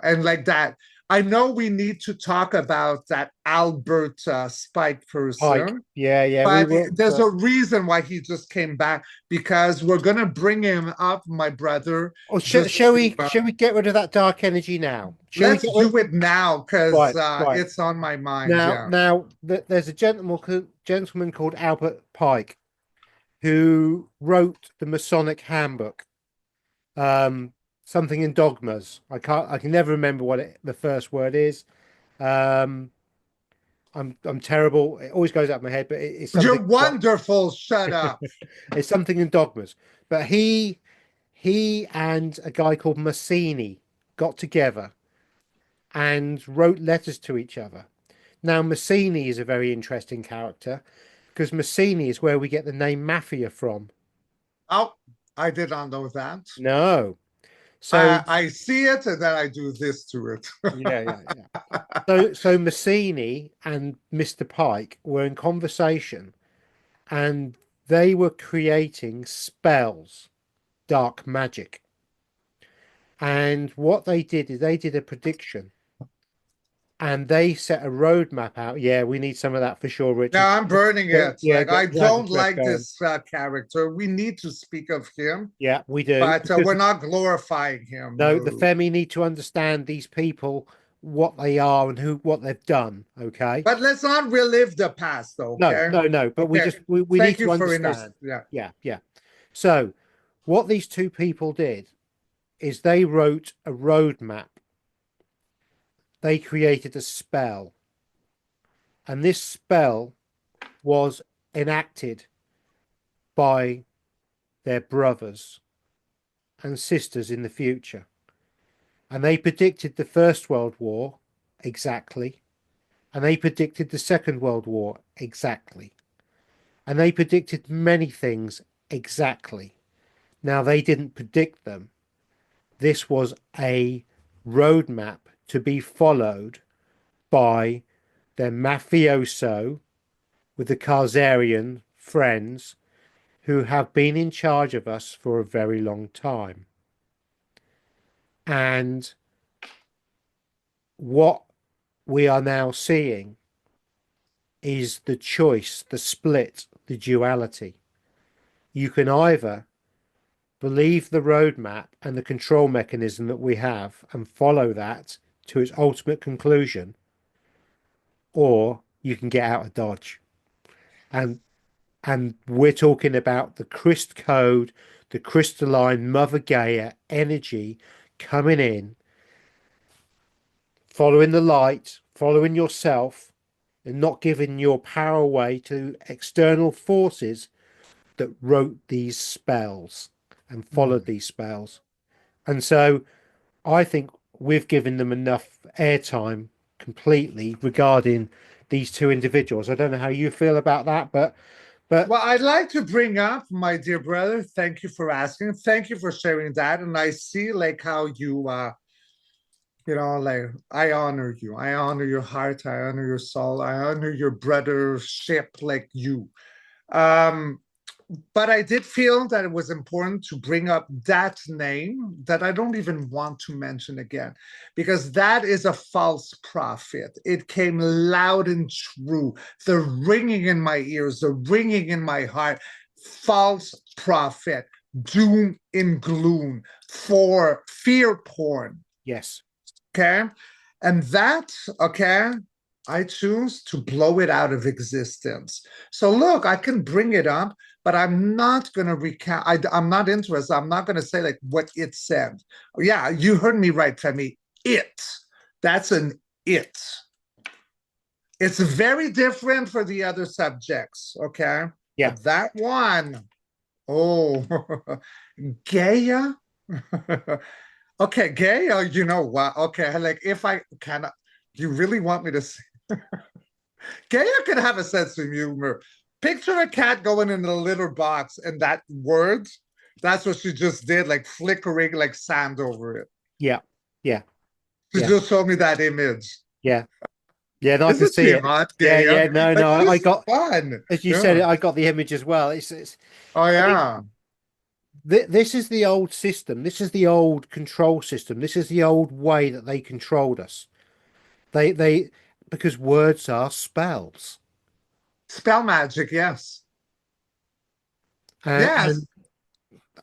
and like that. I know we need to talk about that Albert Spike Pike. person, Yeah, yeah, we but will. there's a reason why he just came back because we're gonna bring him up, my brother. Or Just shall we get rid of that dark energy now? Shall we let's get rid? do it now because Right, right. it's on my mind. Yeah. There's a gentleman called Albert Pike who wrote the Masonic Handbook. Um, Something in dogmas. I can never remember what the first word is. Um, I'm terrible. It always goes out of my head, but it's something. You're wonderful. Shut up. It's something in dogmas. But he and a guy called Massini got together and wrote letters to each other. Now, Massini is a very interesting character because Massini is where we get the name mafia from. Oh, I did not know that. No. So, I see it and then I do this to it. yeah, yeah, yeah. So Massini and Mr. Pike were in conversation and they were creating spells, dark magic. And what they did is they did a prediction and they set a roadmap out. Yeah, we need some of that for sure, Richard. Now I'm burning it. Yeah, Like I get the don't thread like going. this character. We need to speak of him, Yeah, we do. but Because we're not glorifying him. no, the No. Femi need to understand these people, what they are and what they've done. Okay. But let's not relive the past, No, okay? no, no. But Okay. we need Thank to you for understand. yeah. Yeah, yeah. So what these two people did is they wrote a roadmap. They created a spell, and this spell was enacted by their brothers and sisters in the future. And they predicted the First World War exactly. And they predicted the Second World War exactly. And they predicted many things exactly. Now, they didn't predict them. This was a roadmap to be followed by their mafioso with the Khazarian friends who have been in charge of us for a very long time. And what we are now seeing is the choice, the split, the duality. You can either believe the roadmap and the control mechanism that we have and follow that to its ultimate conclusion, or you can get out of Dodge. And we're talking about the Christ code, the crystalline Mother Gaia energy coming in, following the light, following yourself, and not giving your power away to external forces that wrote these spells and followed these spells. And so I think we've given them enough airtime completely regarding these two individuals. I don't know how you feel about that, but Well, I'd like to bring up, my dear brother, thank you for asking. Thank you for sharing that. And I see like how you Like I honor you. I honor your heart. I honor your soul. I honor your brothership like you. Um, but I did feel that it was important to bring up that name that I don't even want to mention again, because that is a false prophet. It came loud and true, the ringing in my ears, the ringing in my heart. False prophet, doom and gloom, for fear porn. Yes. Okay. And that, okay, I choose to blow it out of existence. So look, I can bring it up, but I'm not going to recount. I'm not interested. I'm not going to say like what it said. Yeah, you heard me right, Femi. It. That's an it. It's very different for the other subjects, okay? Yeah. But that one, oh, Gaia. Okay, Gaia, you know what? Okay, like if I can, you really want me to say Gaia could have a sense of humor. Picture a cat going in a litter box and that word, that's what she just did, like flickering like sand over it. Yeah. Yeah. She Yeah. just showed me that image. Yeah. Yeah. And I can Isn't see she it. hot, Yeah. Gaia? Yeah. No, Like no. I she's got, fun. as you said Yeah. it, I got the image as well. Oh I mean, yeah. this is the old system. This is the old control system. This is the old way that they controlled us. They, because words are spells. Spell magic, yes. Uh, Yes.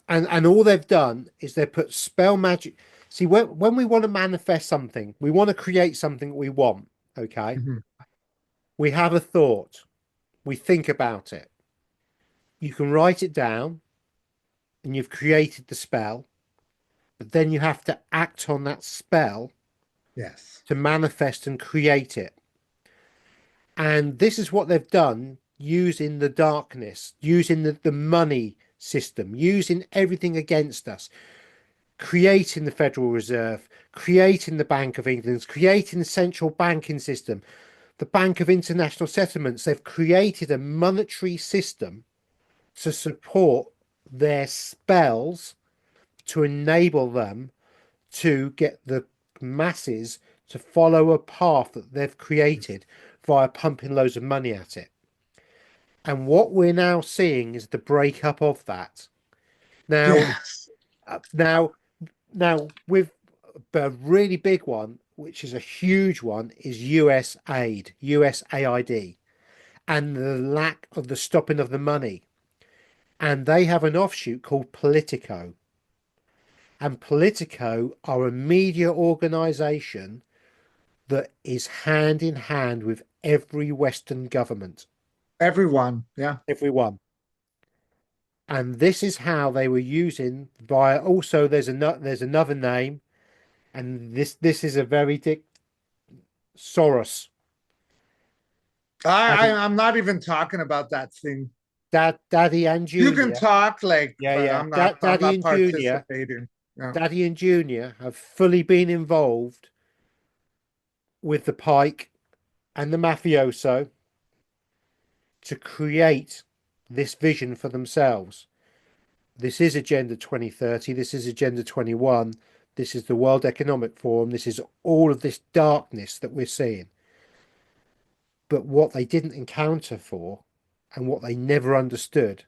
and and all they've done is they put spell magic. See, when we want to manifest something, we want to create something we want. Okay, Mhm. we have a thought, we think about it. You can write it down, and you've created the spell. But then you have to act on that spell Yes. to manifest and create it. And this is what they've done using the darkness, using the money system, using everything against us, creating the Federal Reserve, creating the Bank of England, creating the central banking system, the Bank of International Settlements. They've created a monetary system to support their spells to enable them to get the masses to follow a path that they've created via pumping loads of money at it. And what we're now seeing is the breakup of that. Now, Yes. now Now, with a really big one, which is a huge one, is US aid, USAID, and the lack of the stopping of the money. And they have an offshoot called Politico. And Politico are a media organization that is hand in hand with every Western government, Everyone. Yeah. everyone. And this is how they were using via. Also, there's another name, and this is a very dick Soros. Daddy, I'm not even talking about that thing. Daddy and You can Junior, talk like, yeah, but yeah, I'm Daddy not and Junior, participating. Yeah. Daddy and Junior have fully been involved with the Pike and the mafioso to create this vision for themselves. This is Agenda 2030. This is Agenda 21. This is the World Economic Forum. This is all of this darkness that we're seeing. But what they didn't encounter for, and what they never understood,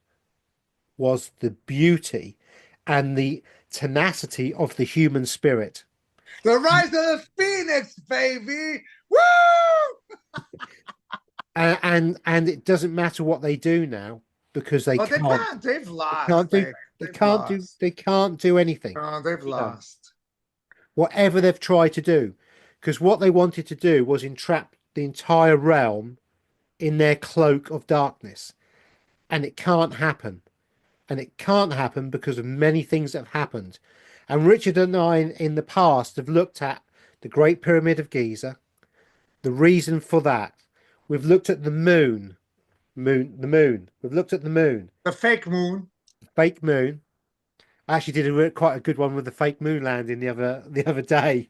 was the beauty and the tenacity of the human spirit. The Rise of the Phoenix, baby. Woo! And it doesn't matter what they do now because they Oh, they can't can't. They've they lost, can't do baby. they They've can't do lost. they can't do anything. Oh, they've You know, lost. whatever they've tried to do, because what they wanted to do was entrap the entire realm in their cloak of darkness, and it can't happen. And it can't happen because of many things that have happened. And Richard and I in the past have looked at the Great Pyramid of Giza, the reason for that. We've looked at the the moon. We've looked at the moon, The fake moon. fake moon. I actually did quite a good one with the fake moon landing the other day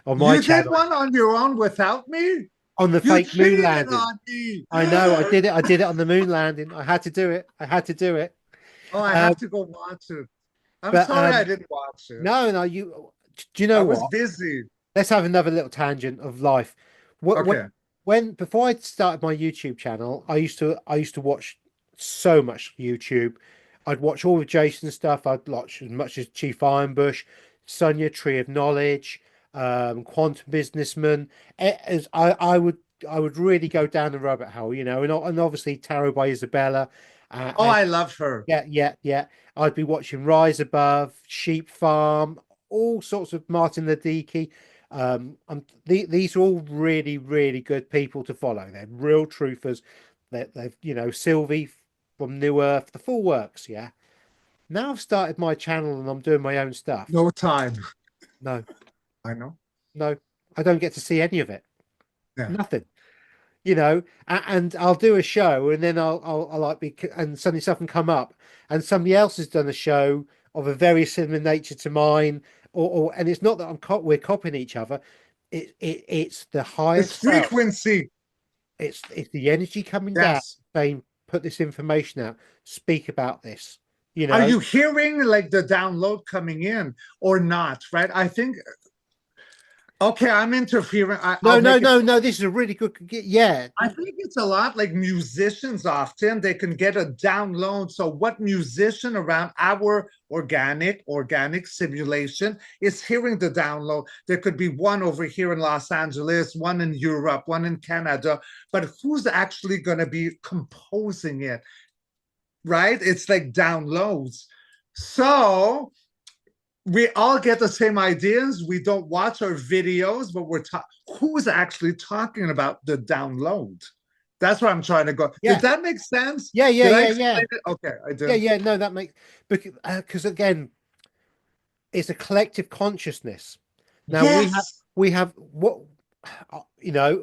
on my You did channel one on your own without me? on the You fake moon cheated landing. on me. I know, I did it. I did it on the moon landing. I had to do it. I had to do it. Oh, I Um, have to go watch it. I'm but sorry I didn't watch it. no, no, you. Do you I know was what? busy. let's have another little tangent of life. When, Okay. when before I started my YouTube channel, I used to watch so much YouTube. I'd watch all of Jason's stuff. I'd watch as much as Chief Ironbush, Sonia Tree of Knowledge, Quantum Businessman. As I would really go down the rabbit hole, and obviously Tarot by Isabella, Oh, and I love her. yeah, yeah, yeah. I'd be watching Rise Above, Sheep Farm, all sorts of Martin Ladiki. These are all really, really good people to follow. They're real truthers. Sylvie from New Earth, the full works. Yeah. Now I've started my channel and I'm doing my own stuff. No time. No, I know. no, I don't get to see any of it. Yeah. Nothing. And I'll do a show and then I'll like and suddenly something come up and somebody else has done a show of a very similar nature to mine, and it's not that we're copying each other. It's the higher It's self. frequency. It's the energy coming down Yes. saying, put this information out, speak about this, you Are know. you hearing like the download coming in or not? Right. I think, okay, I'm interfering. No, I'll no, make it. no, no. This is a really good. Yeah, I think it's a lot like musicians often they can get a download. So what musician around our organic simulation is hearing the download? There could be one over here in Los Angeles, one in Europe, one in Canada, but who's actually going to be composing it? Right? It's like downloads. So we all get the same ideas. We don't watch our videos, but who's actually talking about the download? That's where I'm trying to go. Did yeah, that make sense? yeah, yeah, Did I yeah, yeah, explain it? Okay, I yeah, did. yeah. No, that makes because again, it's a collective consciousness. Now Yes, we have what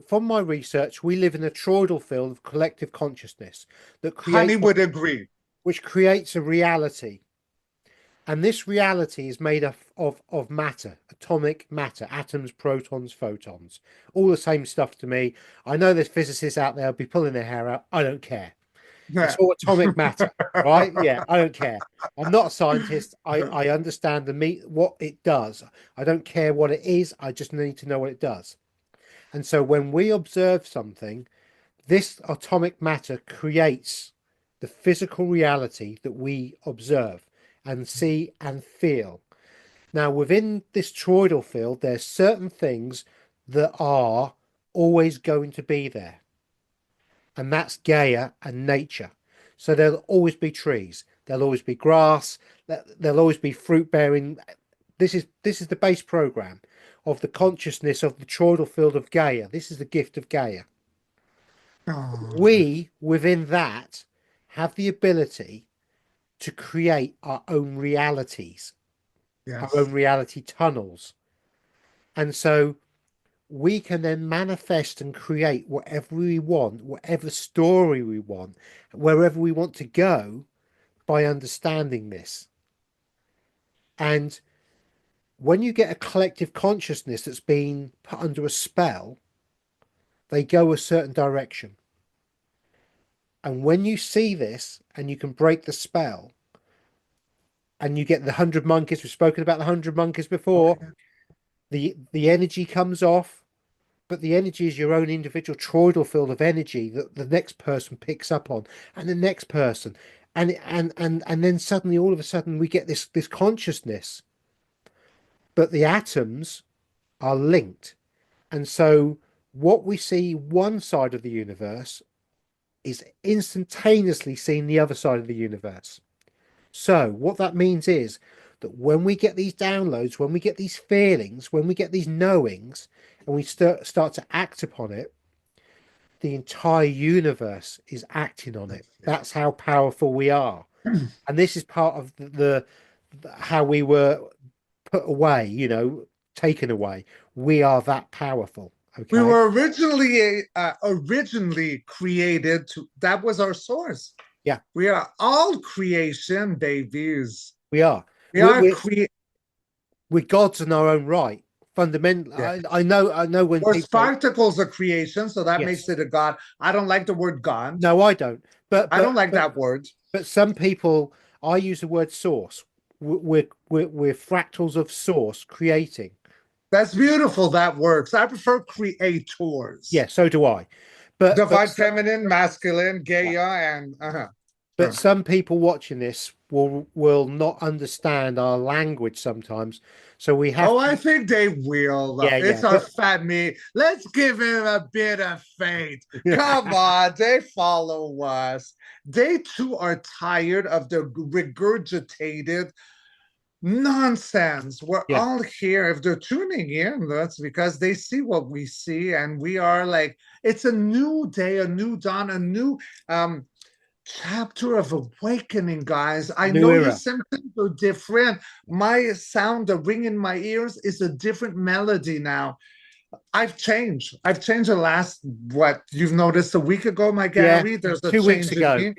from my research, we live in a toroidal field of collective consciousness that honey creates would agree. which creates a reality. And this reality is made of matter, atomic matter, atoms, protons, photons, all the same stuff to me. I know there's physicists out there who'll be pulling their hair out. I don't care. It's Yeah. all atomic matter, right? Yeah, I don't care. I'm not a scientist. I understand what it does. I don't care what it is. I just need to know what it does. And so when we observe something, this atomic matter creates the physical reality that we observe and see and feel. Now, within this toroidal field, there's certain things that are always going to be there, and that's Gaia and nature. So there'll always be trees, there'll always be grass, there'll always be fruit bearing. This is the base program of the consciousness of the toroidal field of Gaia. This is the gift of Gaia. Oh, We, within that, have the ability to create our own realities, our own yes. reality tunnels. And so we can then manifest and create whatever we want, whatever story we want, wherever we want to go by understanding this. And when you get a collective consciousness that's been put under a spell, they go a certain direction. And when you see this and you can break the spell, and you get the 100 monkeys, we've spoken about the 100 monkeys before, Okay. the energy comes off, but the energy is your own individual toroidal field of energy that the next person picks up on, and the next person, and then suddenly, all of a sudden, we get this consciousness, but the atoms are linked, and so what we see one side of the universe is instantaneously seen the other side of the universe. So what that means is that when we get these downloads, when we get these feelings, when we get these knowings, and we start to act upon it, the entire universe is acting on it. That's how powerful we are. And this is part of how we were put away, taken away. We are that powerful. We Okay. were originally created to. That was our source. Yeah, We are all creation babies. we are. We We're, are we're, create. we're gods in our own right. Fundamentally, Yeah. I know when Or people say, spartacles of creation, so that makes yes, it a god. I don't like the word God. no, I don't. But I don't but like but that word. but some people, I use the word source. We're fractals of source creating. That's beautiful. That works. I prefer creators. Yeah, so do I. But Divine feminine, masculine, yeah. Gaia, and But some people watching this will not understand our language sometimes. So we have Oh, to, I think they will. yeah, It's yeah. our But family. Let's give him a bit of faith. Come on, they follow us. They too are tired of the regurgitated nonsense. We're yeah, all here. If they're tuning in, that's because they see what we see, and we are like, it's a new day, a new dawn, a new chapter of awakening, guys. I new know your era. symptoms are different. My sound, the ring in my ears, is a different melody now. I've changed. I've changed the last, what you've noticed a week ago, my Yeah, Gary. There's a 2 weeks change in ago, me.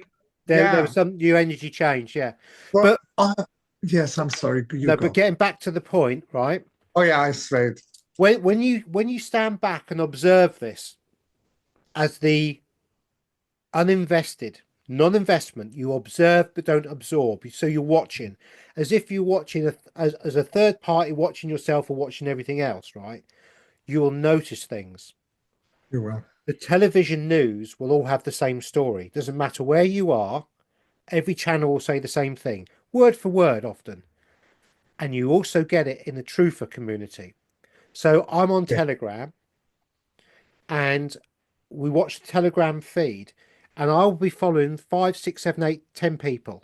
there Yeah. was some new energy change. Yeah, Well, but yes, I'm sorry. You no, but go. getting back to the point, right? Oh, yeah, I straight. When you stand back and observe this as the uninvested, non-investment, you observe but don't absorb. So you're watching, as if you're watching as a third party, watching yourself or watching everything else, right? You will notice things. You will. The television news will all have the same story. Doesn't matter where you are, every channel will say the same thing, word for word often. And you also get it in the truther community. So I'm on Yeah. Telegram and we watch the Telegram feed, and I'll be following 5, 6, 7, 8, 10 people.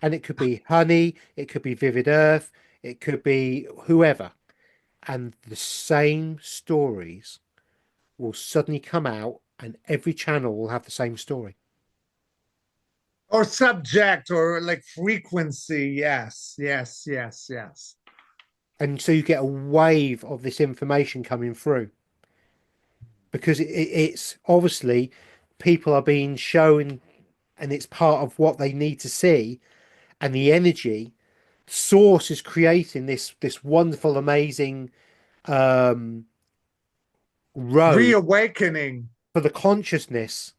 And it could be Honey, it could be Vivid Earth, it could be whoever. And the same stories will suddenly come out, and every channel will have the same story. Or subject or like frequency. Yes, yes, yes, yes. And so you get a wave of this information coming through because it's obviously people are being shown, and it's part of what they need to see. And the energy source is creating this wonderful, amazing um, road Reawakening. for the consciousness.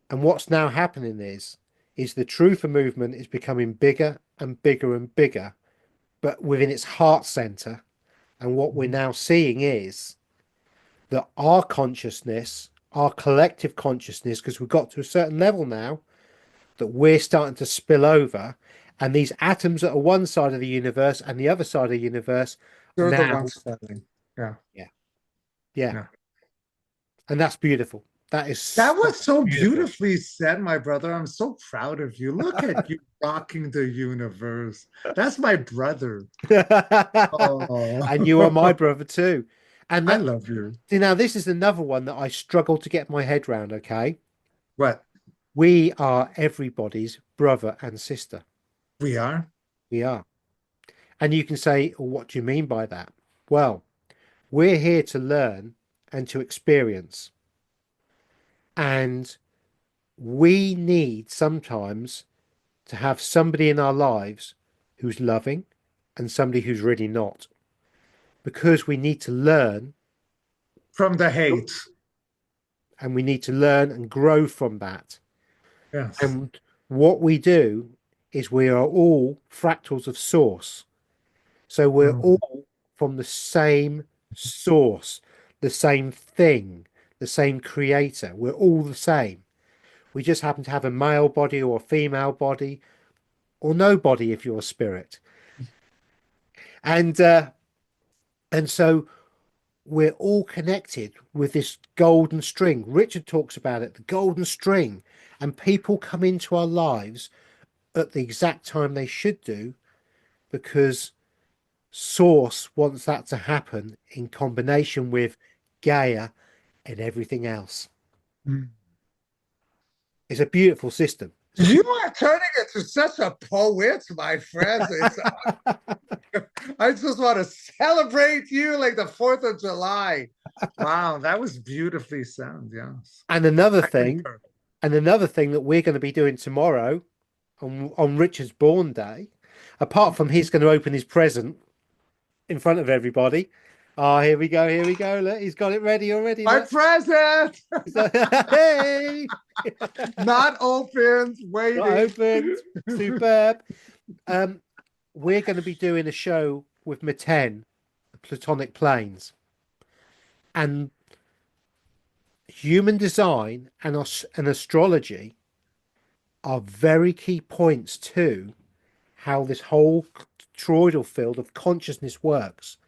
And what's now happening is the truther movement is becoming bigger and bigger and bigger, but within its heart center. And what we're now seeing is that our consciousness, our collective consciousness, because we've got to a certain level now, that we're starting to spill over, and these atoms that are one side of the universe and the other side of the universe They're the now, ones falling. Yeah, yeah, yeah, yeah. and that's beautiful. That That is was so beautiful. beautifully said, my brother. I'm so proud of you. Look at you rocking the universe. That's my brother. Oh, And you are my brother too. And I that, love you. see, now this is another one that I struggle to get my head around. Okay, What? we are everybody's brother and sister. We are? We are. And you can say, well, what do you mean by that? Well, we're here to learn and to experience. And we need sometimes to have somebody in our lives who's loving and somebody who's really not, because we need to learn From the hate. and we need to learn and grow from that. Yes. And what we do is we are all fractals of source. So we're Mm. all from the same source, the same thing, the same creator. We're all the same. We just happen to have a male body or a female body or no body if you're a spirit. And uh, and so we're all connected with this golden string. Richard talks about it, the golden string. And people come into our lives at the exact time they should do because Source wants that to happen in combination with Gaia and everything else. Mm. It's a beautiful system. It's a You are turning into such a poet, my friends. It's I just want to celebrate you like the 4th of July. Wow, that was beautifully said. Yes. and another I thing, concur. and another thing that we're going to be doing tomorrow on Richard's born day, apart from he's going to open his present in front of everybody. Oh, here we go, here we go. Look, he's got it ready already. My Look. present! Hey, Not opened, not waiting. opened. Superb. Um, we're going to be doing a show with Meten platonic planes. And human design and astrology are very key points to how this whole toroidal field of consciousness works,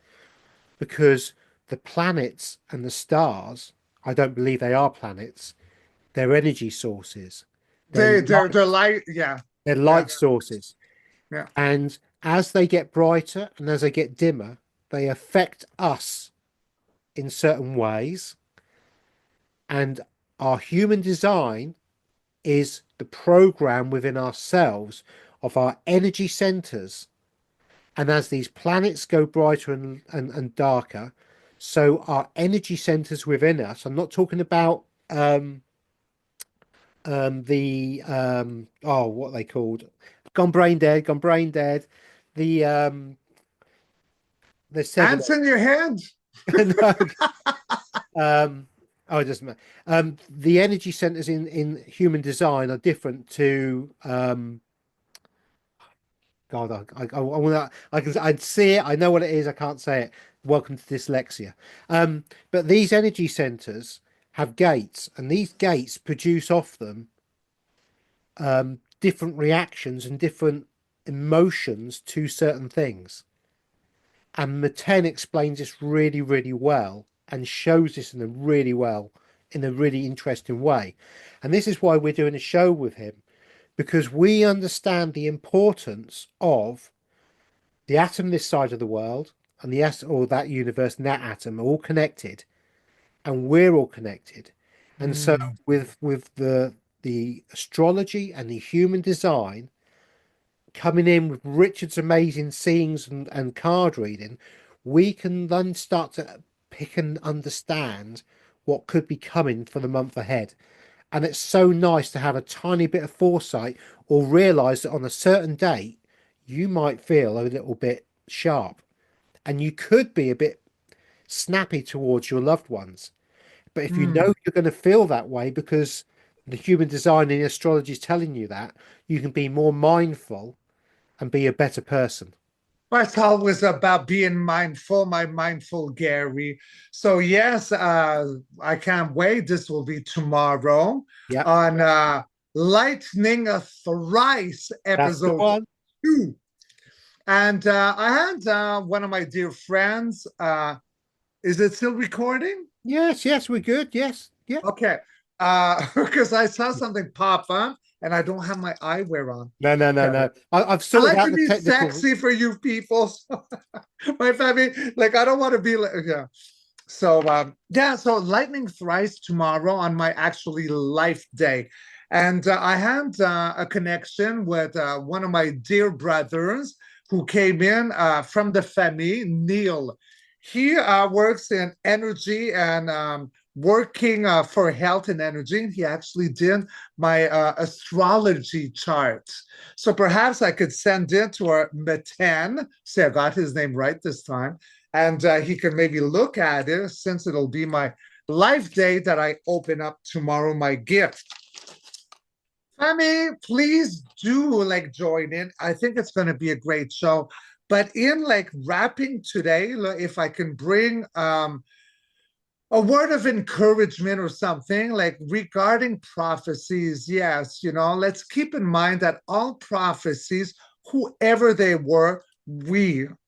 because the planets and the stars, I don't believe they are planets, they're energy sources. They're They're light, yeah, they're yeah, light sources. yeah. And as they get brighter and as they get dimmer, they affect us in certain ways. And our human design is the program within ourselves of our energy centers. And as these planets go brighter and darker, so our energy centers within us, I'm not talking about what are they called? Gone brain dead. The there's seven. Ants in your head. No, oh, it doesn't matter. The energy centers in human design are different to God. I want I'd see it. I know what it is. I can't say it. Welcome to dyslexia. But these energy centers have gates, and these gates produce off them different reactions and different emotions to certain things. And Maten explains this really, really well and shows this in a really interesting way. And this is why we're doing a show with him, because we understand the importance of the atom this side of the world and the or that universe and that atom are all connected, and we're all connected. And so Mm. with the astrology and the human design coming in with Richard's amazing scenes and card reading, we can then start to pick and understand what could be coming for the month ahead. And it's so nice to have a tiny bit of foresight or realize that on a certain date, you might feel a little bit sharp and you could be a bit snappy towards your loved ones. But if you know Mm. you're going to feel that way because the human design and astrology is telling you that, you can be more mindful and be a better person. Well, it's always about being mindful, my mindful Gary. So yes, I can't wait. This will be tomorrow Yeah, on Lightning Thrice that's the episode one. 2. And I had one of my dear friends. Is it still recording? Yes, yes, we're good. Yes, yeah. Okay. Because I saw something pop up and I don't have my eyewear on. No, no, no, Okay. no. I've I sorted like out to the be technical. sexy for you people. My family, like I don't want to be like, yeah. So yeah, so lightning thrice tomorrow on my actually life day. And I had a connection with one of my dear brothers who came in from the family, Neil. He works in energy and working for health and energy. He actually did my astrology chart. So perhaps I could send it to our Meten. See, I got his name right this time. And he can maybe look at it since it'll be my life day that I open up tomorrow, my gift. Femi, please do like join in. I think it's going to be a great show. But in like wrapping today, if I can bring a word of encouragement or something like regarding prophecies, yes, let's keep in mind that all prophecies, whoever they were,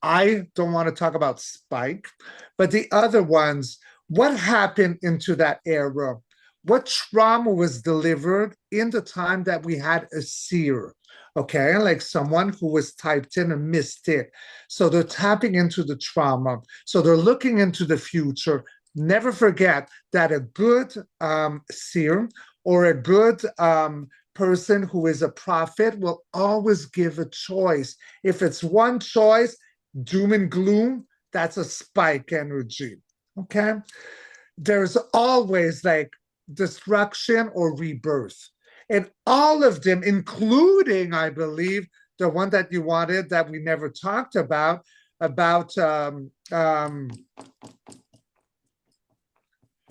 I don't want to talk about Spike, but the other ones, what happened into that era? What trauma was delivered in the time that we had a seer? Okay, like someone who was typed in a mystic. So they're tapping into the trauma. So they're looking into the future. Never forget that a good seer or a good person who is a prophet will always give a choice. If it's one choice, doom and gloom, that's a spike energy. Okay. There's always like destruction or rebirth. And all of them, including, I believe, the one that you wanted that we never talked about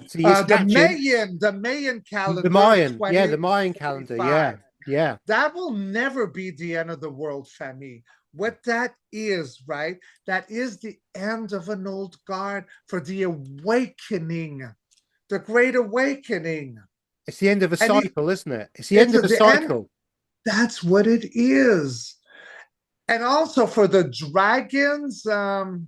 See, it's matching the Mayan the calendar Mayan. Yeah, the Mayan calendar. 2025. Yeah. Yeah. That will never be the end of the world, Femi. What that is, right? That is the end of an old guard for the awakening, the great awakening. It's the end of a And cycle, isn't it? It's the it's end of at a the end. cycle. That's what it is. And also for the dragons, the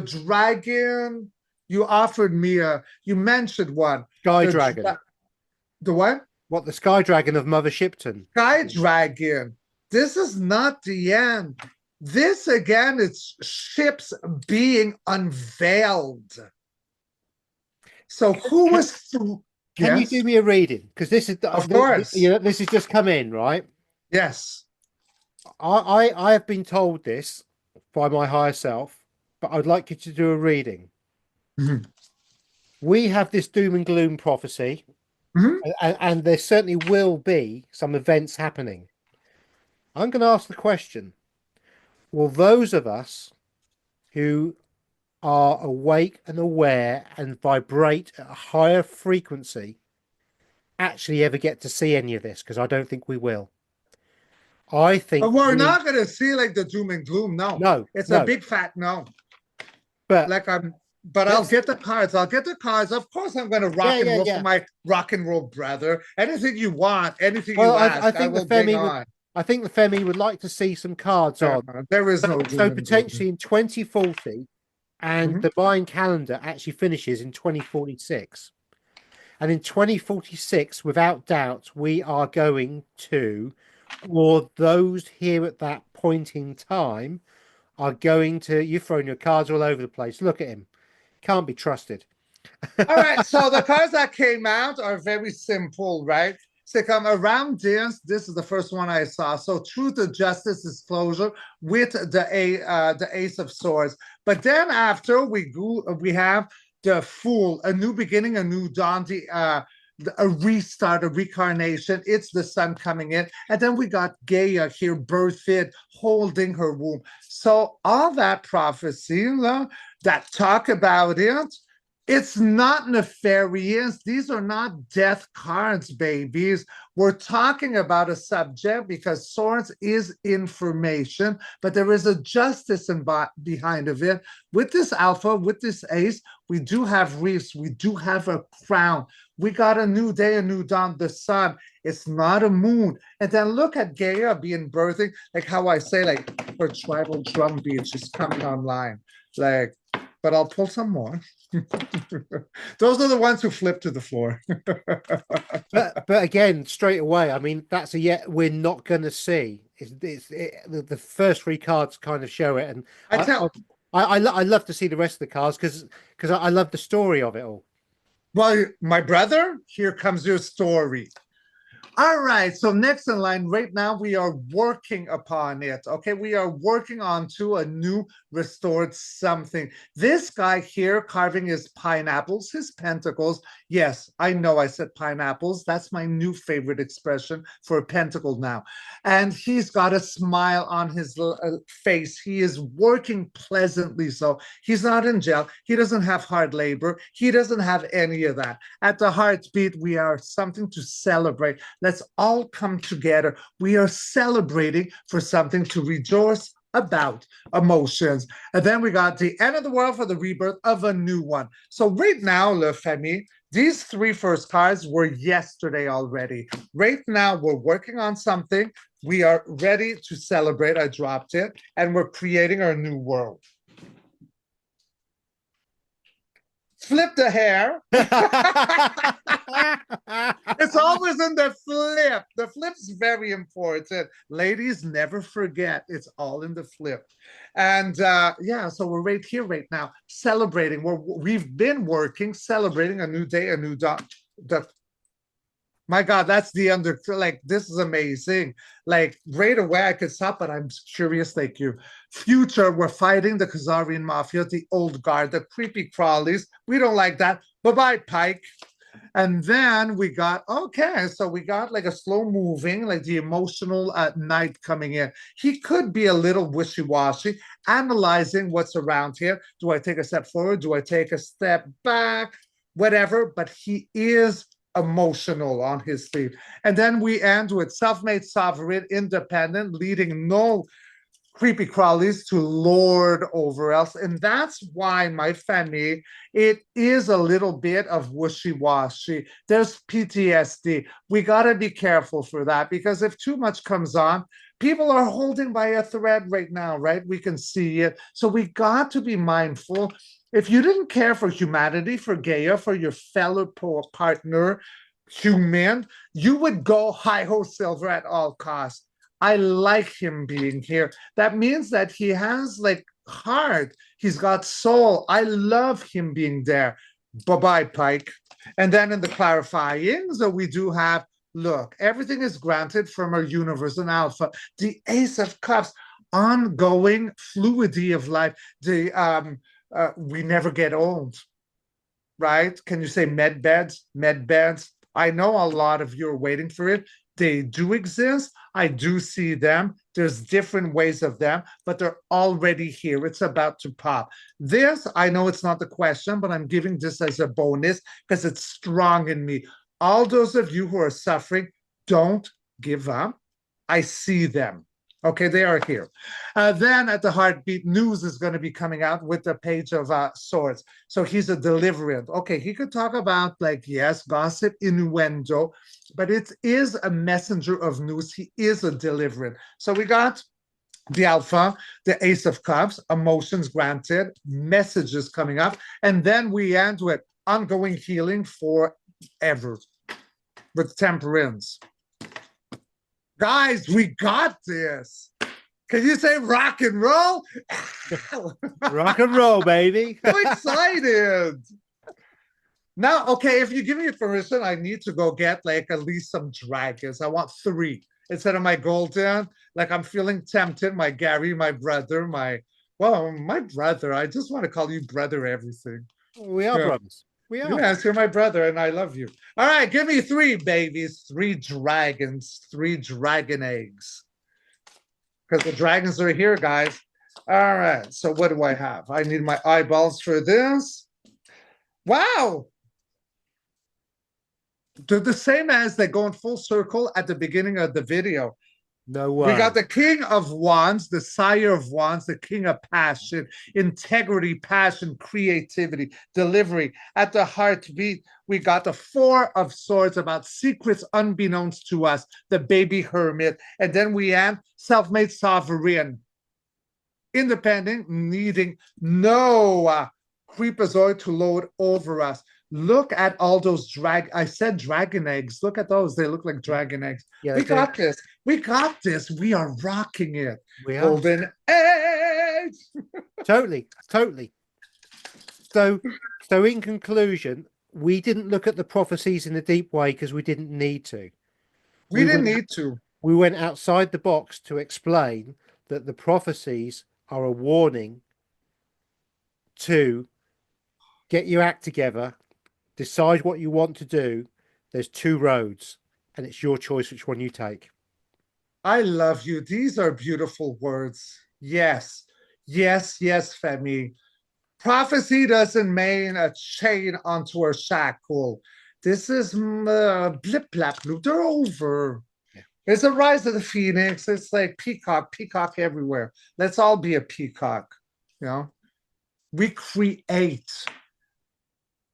dragon, you offered me you mentioned one. Sky The, Dragon. the what? What, the Sky Dragon of Mother Shipton? Sky Dragon. This is not the end. This again, it's ships being unveiled. So who Can, was through? can you Yes, do me a reading? Because this is of course. this has just come in, right? Yes. I have been told this by my higher self, but I'd like you to do a reading. Mhm. We have this doom and gloom prophecy, Mhm. and there certainly will be some events happening. I'm going to ask the question: will those of us who are awake and aware and vibrate at a higher frequency actually ever get to see any of this? Because I don't think we will. I But think we're we not gonna see like the doom and gloom. No, no, it's a no. big fat no. But Like I'm, but I'll let's get the cards. I'll get the cards. Of course, I'm gonna yeah, rock and yeah, roll for yeah. my rock and roll brother. Anything you want, anything Well, you I ask, I think the will bring Femi would on. I think the Femi would like to see some cards on. There is no So doom and gloom. potentially in 2040, and Mhm. the Mayan calendar actually finishes in 2046. And in 2046, without doubt, we are going to, or those here at that point in time are going to, you've thrown your cards all over the place. Look at him. Can't be trusted. All right, so the cards that came out are very simple, right? So come around this. This is the first one I saw. So truth, and justice, disclosure with the Ace of Swords. But then after we have the Fool, a new beginning, a new dawn, a restart, a reincarnation. It's the sun coming in, and then we got Gaia here, birthed, holding her womb. So all that prophecy, that talk about it, it's not nefarious. These are not death cards, babies. We're talking about a subject because swords is information, but there is a justice behind of it. With this alpha, with this ace, we do have reefs. We do have a crown. We got a new day, a new dawn, the sun. It's not a moon. And then look at Gaia being birthing, like how I say, like her tribal drum beats just coming online. Like, but I'll pull some more. Those are the ones who flip to the floor. But again, straight away, I mean, that's a yet we're not going to see. The first three cards kind of show it, and I tell, I love to see the rest of the cards because I love the story of it all. well, my brother, here comes your story. All right. So next in line, right now we are working upon it. Okay, we are working on to a new restored something. This guy here carving his pineapples, his pentacles. Yes, I know I said pineapples. That's my new favorite expression for a pentacle now. And he's got a smile on his face. He is working pleasantly. So he's not in jail. He doesn't have hard labor. He doesn't have any of that. At the heartbeat, we are something to celebrate. Let's all come together. We are celebrating for something to rejoice about, emotions. And then we got the end of the world for the rebirth of a new one. So right now, Le Femi, these three first cards were yesterday already. Right now, we're working on something. We are ready to celebrate. I dropped it, and we're creating our new world. Flip the hair. It's always in the flip. The flip's very important. Ladies, never forget. It's all in the flip. And yeah, so we're right here right now celebrating. We've been working, celebrating a new day, a new dawn. My God, that's the like this is amazing. Like right away I could stop, but I'm curious, like you. Future, we're fighting the Khazarian mafia, the old guard, the creepy crawlies. We don't like that. Bye-bye, Pike. And then we got, okay, so we got like a slow moving, like the emotional night coming in. He could be a little wishy-washy, analyzing what's around here. Do I take a step forward? Do I take a step back? Whatever, but he is emotional on his sleeve. And then we end with self-made, sovereign, independent, leading no creepy crawlies to lord over us. And that's why, my family, it is a little bit of wishy-washy. There's PTSD. We got to be careful for that, because if too much comes on, people are holding by a thread right now, right? We can see it. So we got to be mindful. If you didn't care for humanity, for Gaia, for your fellow partner, human, you would go high ho silver at all costs. I like him being here. That means that he has like heart. He's got soul. I love him being there. Bye-bye, Pike. And then in the clarifying, so we do have, look, everything is granted from our universe and alpha. The Ace of Cups, ongoing fluidity of life. We never get old, right? Can you say med beds? Med beds. I know a lot of you are waiting for it. They do exist. I do see them. There's different ways of them, but they're already here. It's about to pop. This, I know it's not the question, but I'm giving this as a bonus because it's strong in me. All those of you who are suffering, don't give up. I see them. Okay, they are here. Then at the heartbeat, news is going to be coming out with the Page of Swords. So he's a deliverant. Okay, he could talk about, like, yes, gossip, innuendo, but it is a messenger of news. He is a deliverant. So we got the Alpha, the Ace of Cups, emotions granted, messages coming up, and then we end with ongoing healing forever with Temperance. Guys, we got this. Can you say rock and roll? Rock and roll, baby. So excited. Now, okay, if you give me permission, I need to go get like at least some dragons. I want 3 instead of my golden. Like, I'm feeling tempted. My Gary, my brother, my brother. I just want to call you brother everything. We are brothers. We are. Yes, you're my brother, and I love you. All right, give me 3 babies, 3 dragons, 3 dragon eggs. Because the dragons are here, guys. All right, so what do I have? I need my eyeballs for this. Wow. They're the same as they go in full circle at the beginning of the video. No way. We got the King of Wands, the Sire of Wands, the King of Passion, integrity, passion, creativity, delivery. At the heartbeat, we got the 4 of Swords, about secrets unbeknownst to us, the baby hermit. And then we end self-made sovereign, independent, needing no creepazoid to load over us. Look at all those I said dragon eggs. Look at those. They look like dragon eggs. Yeah, we got this. We got this. We are rocking it. We are. Golden eggs. Totally. So in conclusion, we didn't look at the prophecies in a deep way because we didn't need to. We didn't need to. We went outside the box to explain that the prophecies are a warning to get your act together, decide what you want to do. There's 2 roads, and it's your choice which one you take. I love you. These are beautiful words. Yes, Femi. Prophecy doesn't mean a chain onto a shackle. This is blip, blap, bloop. They're over. Yeah. It's a rise of the phoenix. It's like peacock everywhere. Let's all be a peacock. You know, we create.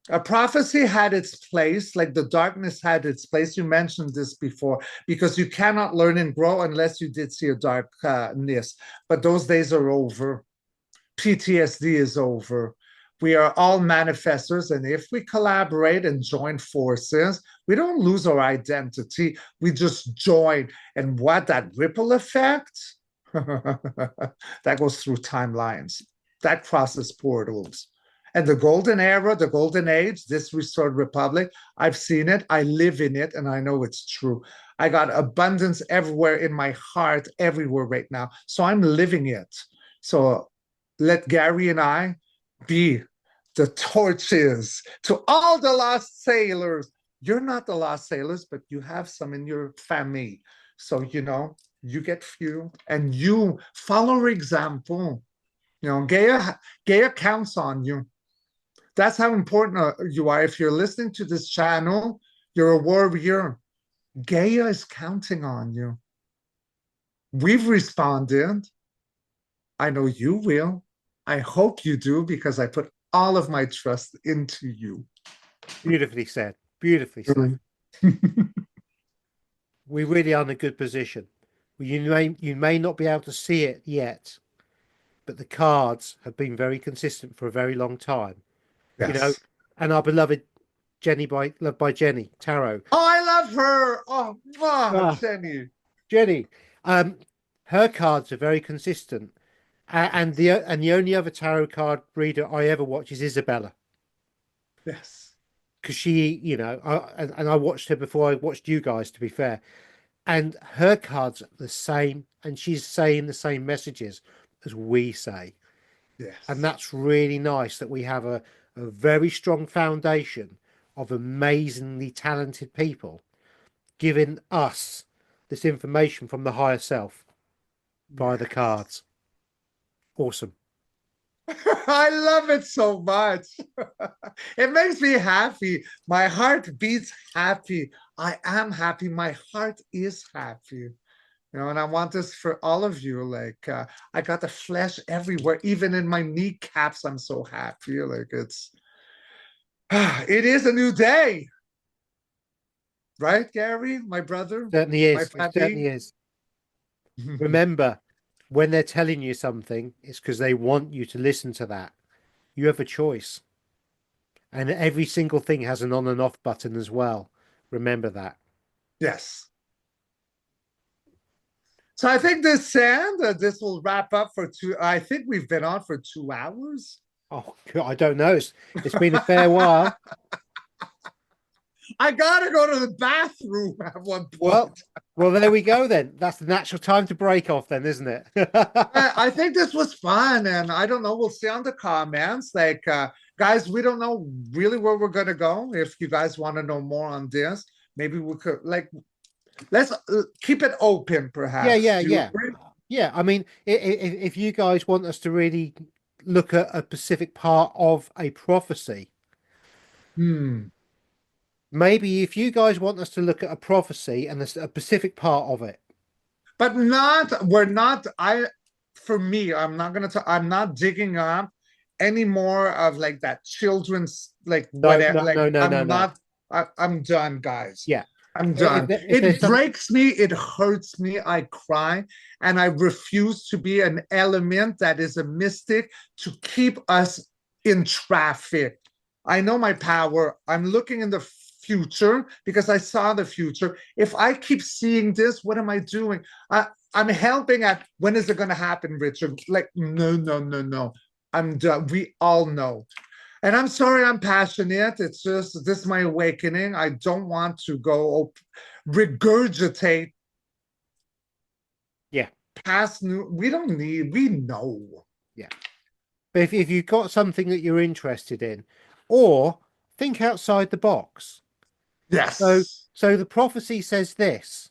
A prophecy had its place, like the darkness had its place. You mentioned this before, because you cannot learn and grow unless you did see a darkness. But those days are over. PTSD is over. We are all manifestors, and if we collaborate and join forces, we don't lose our identity. We just join. And what that ripple effect? That goes through timelines. That crosses portals. And the golden era, the golden age, this restored republic, I've seen it, I live in it, and I know it's true. I got abundance everywhere in my heart, everywhere right now. So I'm living it. So let Gary and I be the torches to all the lost sailors. You're not the lost sailors, but you have some in your family. So, you know, you get few and you follow her example. You know, Gaia counts on you. That's how important you are. If you're listening to this channel, You're a warrior. Gaia is counting on you. We've responded. I know you will. I hope you do because I put all of my trust into you. Beautifully said. Beautifully said. We really are in a good position. You may not be able to see it yet, but the cards have been very consistent for a very long time. You know, Yes. and our beloved Jenny by Love by Jenny Tarot. Oh, I love her. Oh, Ah, Jenny. Jenny, um, her cards are very consistent, and the only other tarot card reader I ever watch is Isabella, Yes. because and I watched her before I watched you guys, to be fair, and her cards are the same, and she's saying the same messages as we say, and Yes. that's really nice that we have a very strong foundation of amazingly talented people giving us this information from the higher self via the Yes. cards. Awesome. I love it so much. It makes me happy. My heart beats happy. I am happy. My heart is happy. And I want this for all of you. Like, I got the flesh everywhere, even in my kneecaps. I'm so happy. Like, it is a new day, right, Gary, my brother, Certainly my is. It certainly papi? is. Remember, when they're telling you something, it's because they want you to listen to that. You have a choice. And every single thing has an on and off button as well. Remember that. Yes. So I think this will wrap up for two. I think we've been on for 2 hours. Oh, I don't know. It's been a fair while. I gotta go to the bathroom at one Well, point. well, there we go then. That's the natural time to break off then, isn't it? I think this was fun, and I don't know. We'll see on the comments. Like, guys, we don't know really where we're gonna go. If you guys want to know more on this, maybe we could let's keep it open, Yeah, perhaps. yeah, Do you yeah. agree? Yeah, I mean, if you guys want us to really look at a specific part of a prophecy, Hmm. maybe if you guys want us to look at a prophecy and a specific part of it, But we're not. For me, I'm not digging up any more of like that children's, like no, whatever. no, Like, no, no, no, I'm no. not, I'm done, guys. Yeah, I'm if done. if there's It some, breaks me, it hurts me, I cry, and I refuse to be an element that is a mystic to keep us in traffic. I know my power. I'm looking in the future because I saw the future. If I keep seeing this, what am I doing? I'm helping at when is it going to happen, Richard? Like, no, no, no, no. I'm done. We all know. And I'm sorry I'm passionate. It's just this is my awakening. I don't want to go regurgitate yeah, past new. We don't need, we know. yeah. But if you've got something that you're interested in, or think outside the box. So Yes. so the prophecy says this,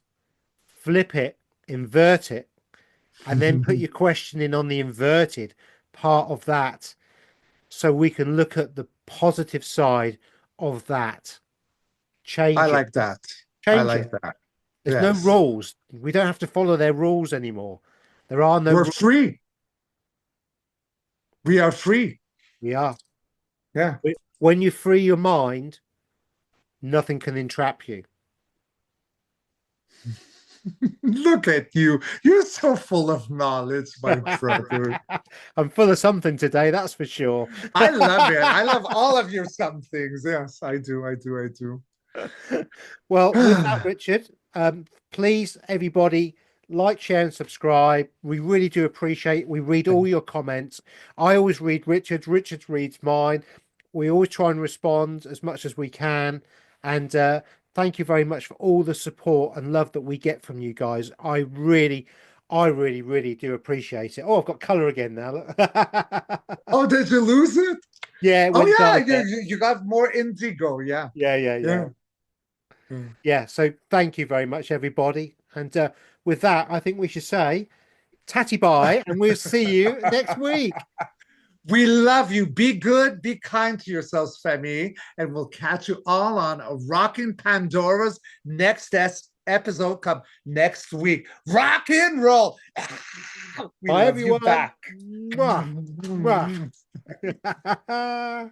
flip it, invert it, and then put your question in on the inverted part of that, so we can look at the positive side of that. I Change it. like that. I Change it. like that. There's no Yes. rules. We don't have to follow their rules anymore. There are no We're rules. free. We are free. We are. Yeah. When you free your mind, nothing can entrap you. Look at you. You're so full of knowledge, my brother. I'm full of something today, that's for sure. I love it. I love all of your some things. Yes, I do. I do. I do. Well, with that, Richard, please, everybody, like, share, and subscribe. We really do appreciate it. We read all your comments. I always read Richard's. Richard reads mine. We always try and respond as much as we can. And thank you very much for all the support and love that we get from you guys. I really, really do appreciate it. Oh, I've got colour again now. Oh, did you lose it? Yeah, it Oh went yeah, dark there. you got more indigo. Yeah. Yeah, yeah, yeah. Yeah. Mm. Yeah, so thank you very much, everybody. And with that, I think we should say tatty bye, and we'll see you next week. We love you. Be good. Be kind to yourselves, Femi. And we'll catch you all on a Rockin' Pandoras next episode come next week. Rock and roll. We Bye, love you everyone. back. Mwah. Mwah.